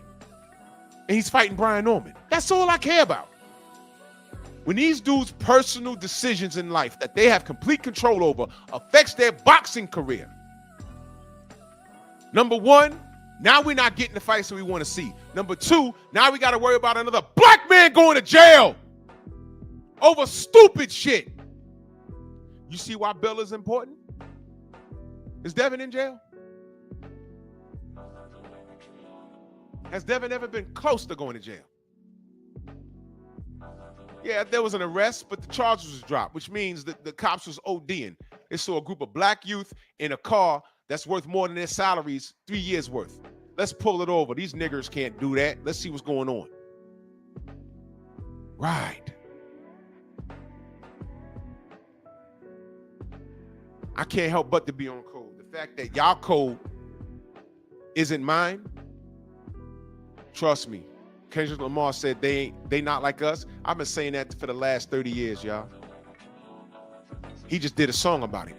And he's fighting Brian Norman. That's all I care about. When these dudes' personal decisions in life that they have complete control over affects their boxing career. Number 1, now we're not getting the fights that we want to see. Number 2, now we got to worry about another black man going to jail over stupid shit. You see why Bill is important? Is Devin in jail? Has Devin ever been close to going to jail? Yeah, there was an arrest, but the charges was dropped, which means that the cops was ODing. They saw a group of black youth in a car that's worth more than their salaries 3 years worth. Let's pull it over. These niggers can't do that. Let's see what's going on. Right. I can't help but to be on code. The fact that y'all code isn't mine, trust me. Kendrick Lamar said they not like us. I've been saying that for the last 30 years, y'all. He just did a song about it.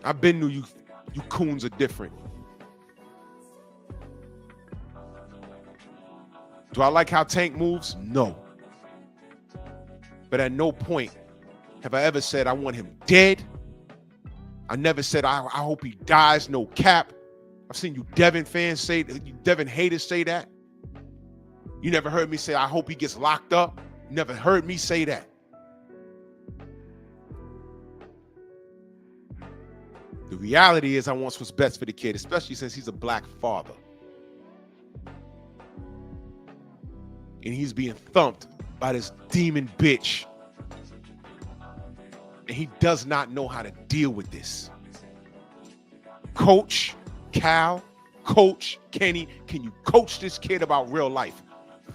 I've been knew you coons are different. Do I like how Tank moves? No. But at no point have I ever said I want him dead. I never said I hope he dies, no cap. I've seen you Devin fans say, you Devin haters say that. You never heard me say, I hope he gets locked up. You never heard me say that. The reality is I want what's best for the kid, especially since he's a black father. And he's being thumped by this demon bitch And he does not know how to deal with this. Coach Cal, Coach Kenny, can you coach this kid about real life?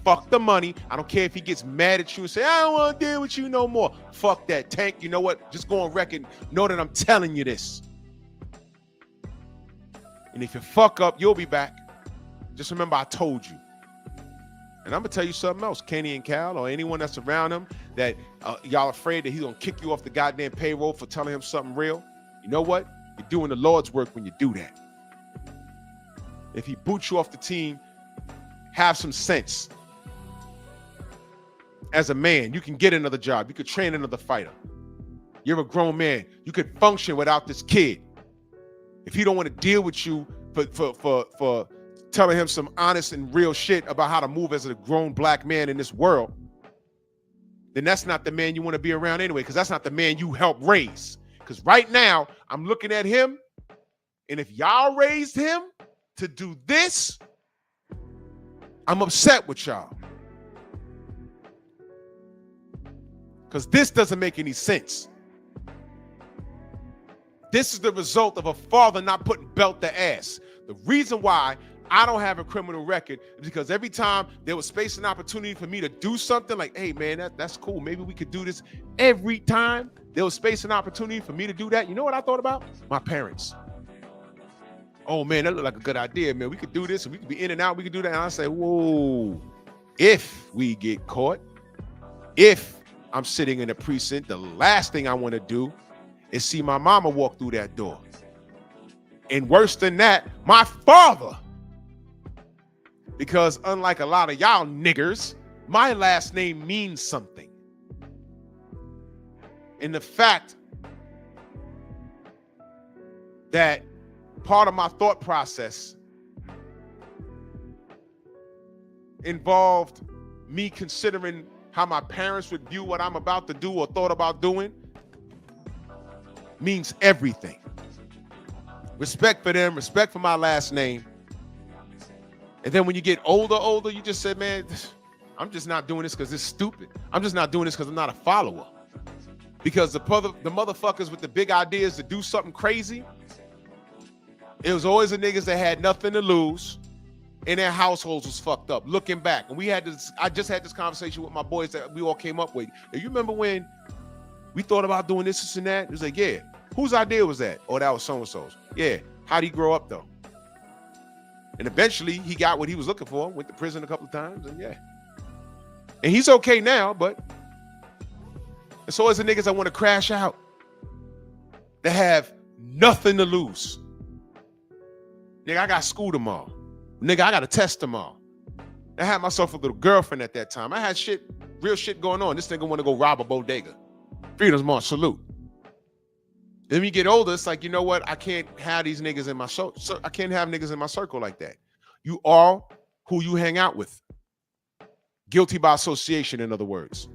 Fuck the money. I don't care if he gets mad at you and say, I don't want to deal with you no more. Fuck that. Tank, you know what? Just go on record. Know that I'm telling you this. And if you fuck up, you'll be back. Just remember I told you. And I'm going to tell you something else. Kenny and Cal or anyone that's around him that y'all afraid that he's going to kick you off the goddamn payroll for telling him something real. You know what? You're doing the Lord's work when you do that. If he boots you off the team, have some sense. As a man, you can get another job. You could train another fighter. You're a grown man. You could function without this kid. If he don't want to deal with you for telling him some honest and real shit about how to move as a grown black man in this world, then that's not the man you want to be around anyway, because that's not the man you helped raise. Because right now, I'm looking at him, and if y'all raised him to do this, I'm upset with y'all. Because this doesn't make any sense. This is the result of a father not putting belt to ass. The reason why I don't have a criminal record is because every time there was space and opportunity for me to do something like, hey, man, that's cool. Maybe we could do this. Every time there was space and opportunity for me to do that, you know what I thought about? My parents. Oh, man, that looked like a good idea, man. We could do this and we could be in and out. We could do that. And I say, whoa, if we get caught, if I'm sitting in a precinct, the last thing I want to do is see my mama walk through that door. And worse than that, my father. Because unlike a lot of y'all niggers, my last name means something. And the fact that part of my thought process involved me considering how my parents would view what I'm about to do or thought about doing means everything. Respect for them, respect for my last name. And then when you get older, you just said, man, I'm just not doing this because it's stupid. I'm just not doing this because I'm not a follower. Because the motherfuckers with the big ideas to do something crazy, it was always the niggas that had nothing to lose and their households was fucked up. Looking back, and I just had this conversation with my boys that we all came up with. Do you remember when we thought about doing this and that? It was like, yeah. Whose idea was that? Oh, that was so-and-so's. Yeah. How'd he grow up though? And eventually he got what he was looking for, went to prison a couple of times, and yeah. And he's okay now, but it's always the niggas that want to crash out that have nothing to lose. Nigga, I got school tomorrow. Nigga, I got a test tomorrow. I had myself a little girlfriend at that time. I had real shit going on. This nigga want to go rob a bodega. Freedom's March, salute. Then when you get older, it's like, you know what? I can't have these niggas in my I can't have niggas in my circle like that. You are who you hang out with. Guilty by association, in other words.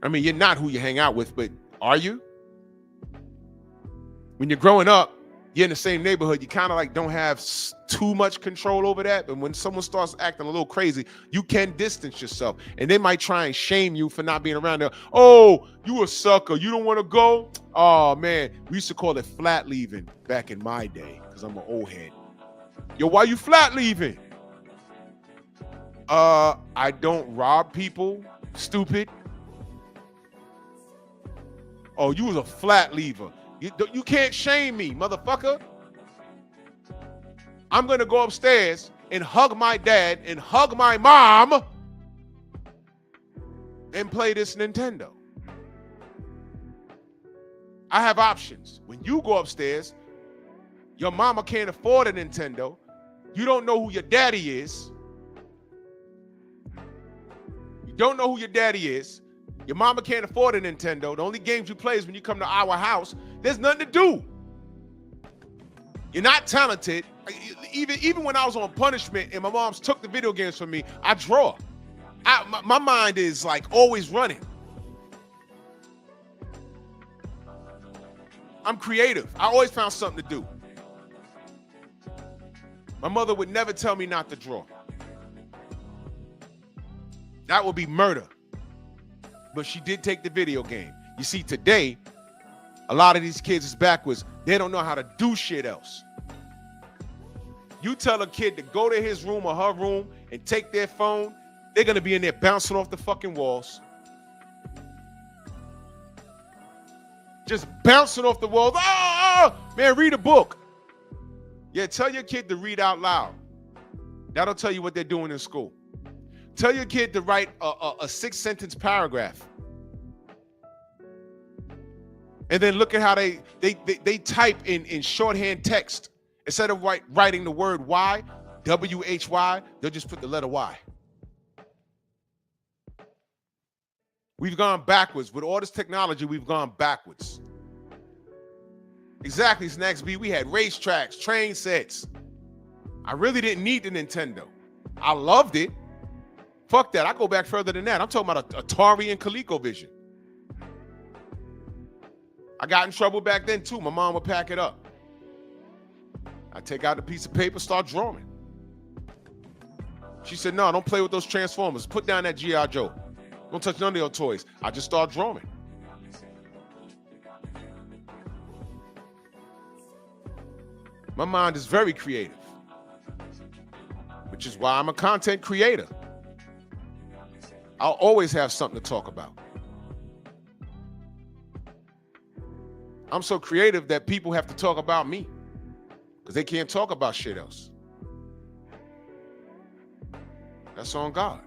I mean, you're not who you hang out with, but are you? When you're growing up, you're in the same neighborhood, you kind of like don't have too much control over that. But when someone starts acting a little crazy, you can distance yourself. And they might try and shame you for not being around there. Oh, you a sucker. You don't want to go? Oh, man. We used to call it flat leaving back in my day because I'm an old head. Yo, why you flat leaving? I don't rob people, stupid. Oh, you was a flat leaver. You can't shame me, motherfucker. I'm going to go upstairs and hug my dad and hug my mom and play this Nintendo. I have options. When you go upstairs, your mama can't afford a Nintendo. You don't know who your daddy is. You don't know who your daddy is. Your mama can't afford a Nintendo. The only games you play is when you come to our house. There's nothing to do. You're not talented. Even when I was on punishment and my mom's took the video games from me, I draw. My mind is like always running. I'm creative. I always found something to do. My mother would never tell me not to draw. That would be murder. But she did take the video game. You see, today, a lot of these kids is backwards. They don't know how to do shit else. You tell a kid to go to his room or her room and take their phone, they're going to be in there bouncing off the fucking walls. Just bouncing off the walls. Oh, man, read a book. Yeah, tell your kid to read out loud. That'll tell you what they're doing in school. Tell your kid to write a 6-sentence paragraph. And then look at how they type in shorthand text. Instead of writing the word Y, W-H-Y, they'll just put the letter Y. We've gone backwards. With all this technology, we've gone backwards. Exactly, Snacks B. We had racetracks, train sets. I really didn't need the Nintendo. I loved it. Fuck that. I go back further than that. I'm talking about Atari and ColecoVision. I got in trouble back then, too. My mom would pack it up. I take out a piece of paper, start drawing. She said, no, don't play with those Transformers. Put down that G.I. Joe. Don't touch none of your toys. I just start drawing. My mind is very creative, which is why I'm a content creator. I'll always have something to talk about. I'm so creative that people have to talk about me because they can't talk about shit else. That's on God.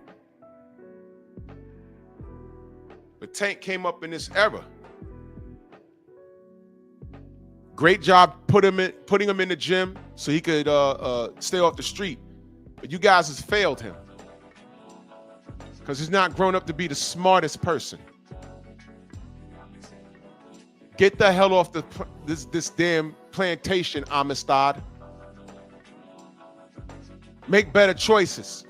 But Tank came up in this era. Great job putting him in the gym so he could stay off the street. But you guys has failed him because he's not grown up to be the smartest person. Get the hell off this damn plantation, Amistad. Make better choices.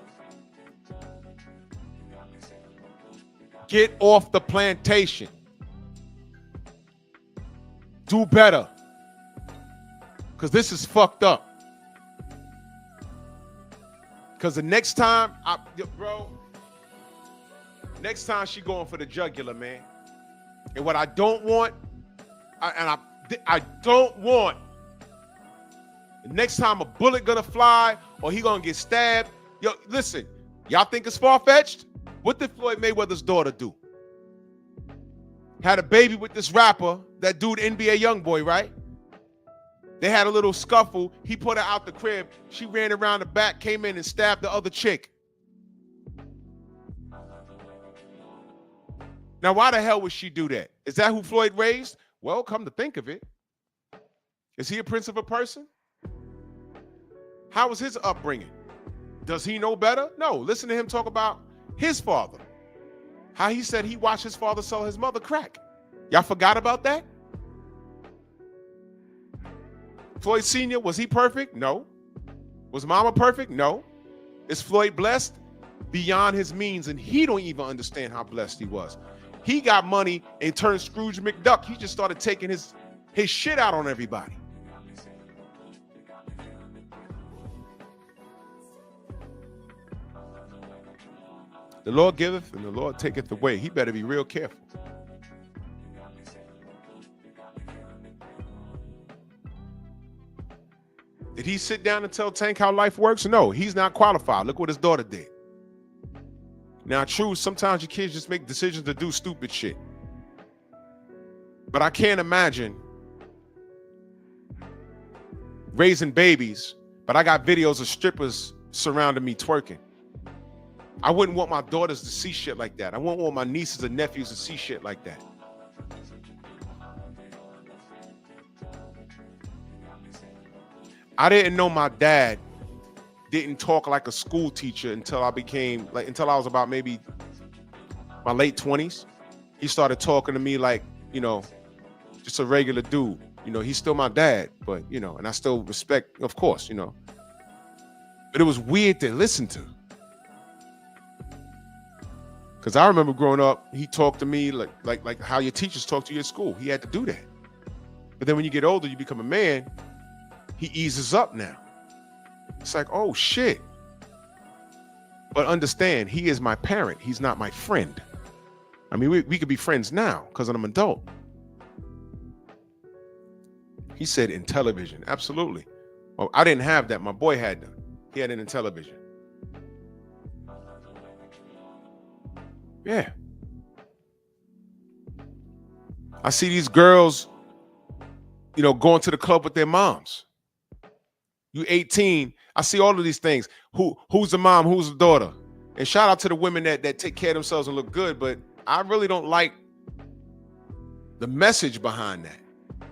Get off the plantation. Do better. Because this is fucked up. Because the next time, next time she going for the jugular, man. And what I don't want, I don't want, the next time a bullet gonna fly or he gonna get stabbed. Yo, listen, y'all think it's far-fetched? What did Floyd Mayweather's daughter do? Had a baby with this rapper, that dude NBA Youngboy, right? They had a little scuffle. He put her out the crib. She ran around the back, came in and stabbed the other chick. Now, why the hell would she do that? Is that who Floyd raised? Well, come to think of it, is he a prince of a person? How was his upbringing? Does he know better? No, listen to him talk about his father. How he said he watched his father sell his mother crack. Y'all forgot about that? Floyd Sr., was he perfect? No. Was Mama perfect? No. Is Floyd blessed? Beyond his means, and he don't even understand how blessed he was. He got money and turned Scrooge McDuck. He just started taking his shit out on everybody. The Lord giveth and the Lord taketh away. He better be real careful. Did he sit down and tell Tank how life works? No, he's not qualified. Look what his daughter did. Now, true, sometimes your kids just make decisions to do stupid shit. But I can't imagine raising babies, but I got videos of strippers surrounding me twerking. I wouldn't want my daughters to see shit like that. I wouldn't want my nieces and nephews to see shit like that. I didn't know my dad didn't talk like a school teacher until I was about maybe my late 20s. He started talking to me like, just a regular dude. He's still my dad, but, and I still respect, of course, But it was weird to listen to. Because I remember growing up, he talked to me like how your teachers talk to you at school. He had to do that. But then when you get older, you become a man, he eases up now. It's like, oh, shit. But understand, he is my parent. He's not my friend. I mean, we could be friends now because I'm an adult. He said in television. Absolutely. Well, I didn't have that. My boy had them. He had it in television. Yeah. I see these girls, going to the club with their moms. You 18. I see all of these things. Who's the mom? Who's the daughter? And shout out to the women that take care of themselves and look good, but I really don't like the message behind that.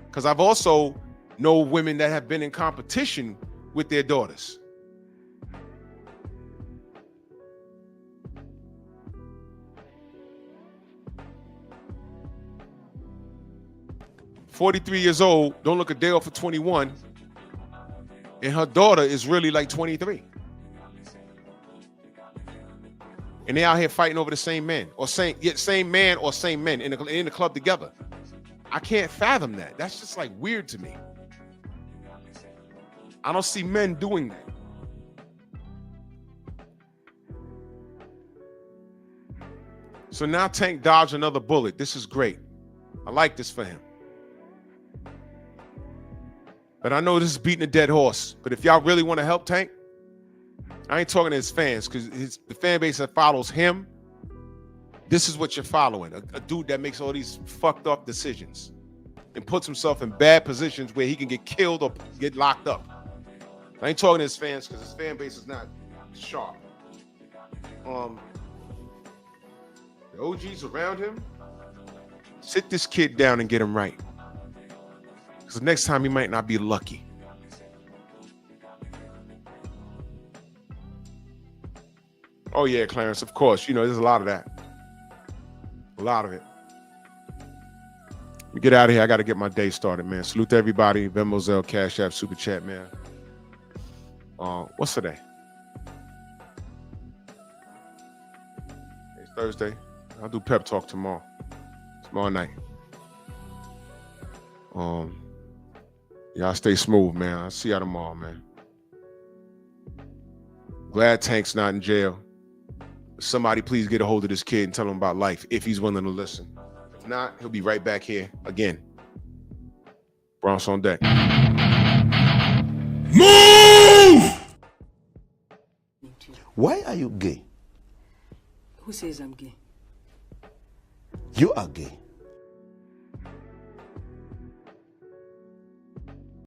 Because I've also know women that have been in competition with their daughters. "43 years old, don't look a day off of 21, and her daughter is really like 23. And they out here fighting over the same man, or same man or same men in the club together. I can't fathom that. That's just like weird to me. I don't see men doing that. So now Tank dodged another bullet. This is great. I like this for him. But I know this is beating a dead horse. But if y'all really want to help Tank, I ain't talking to his fans, because the fan base that follows him, this is what you're following. A dude that makes all these fucked up decisions and puts himself in bad positions where he can get killed or get locked up. I ain't talking to his fans because his fan base is not sharp. The OGs around him, sit this kid down and get him right. Because next time he might not be lucky. Oh yeah, Clarence, of course. There's a lot of that. A lot of it. Let me get out of here. I got to get my day started, man. Salute to everybody. Venmo, Zelle, Cash App, Super Chat, man. What's today? It's Thursday. I'll do pep talk tomorrow night. Y'all stay smooth, man. I'll see y'all tomorrow, man. Glad Tank's not in jail. Somebody please get a hold of this kid and tell him about life if he's willing to listen. If not, he'll be right back here again. Bronx on deck. Move! Why are you gay? Who says I'm gay? You are gay.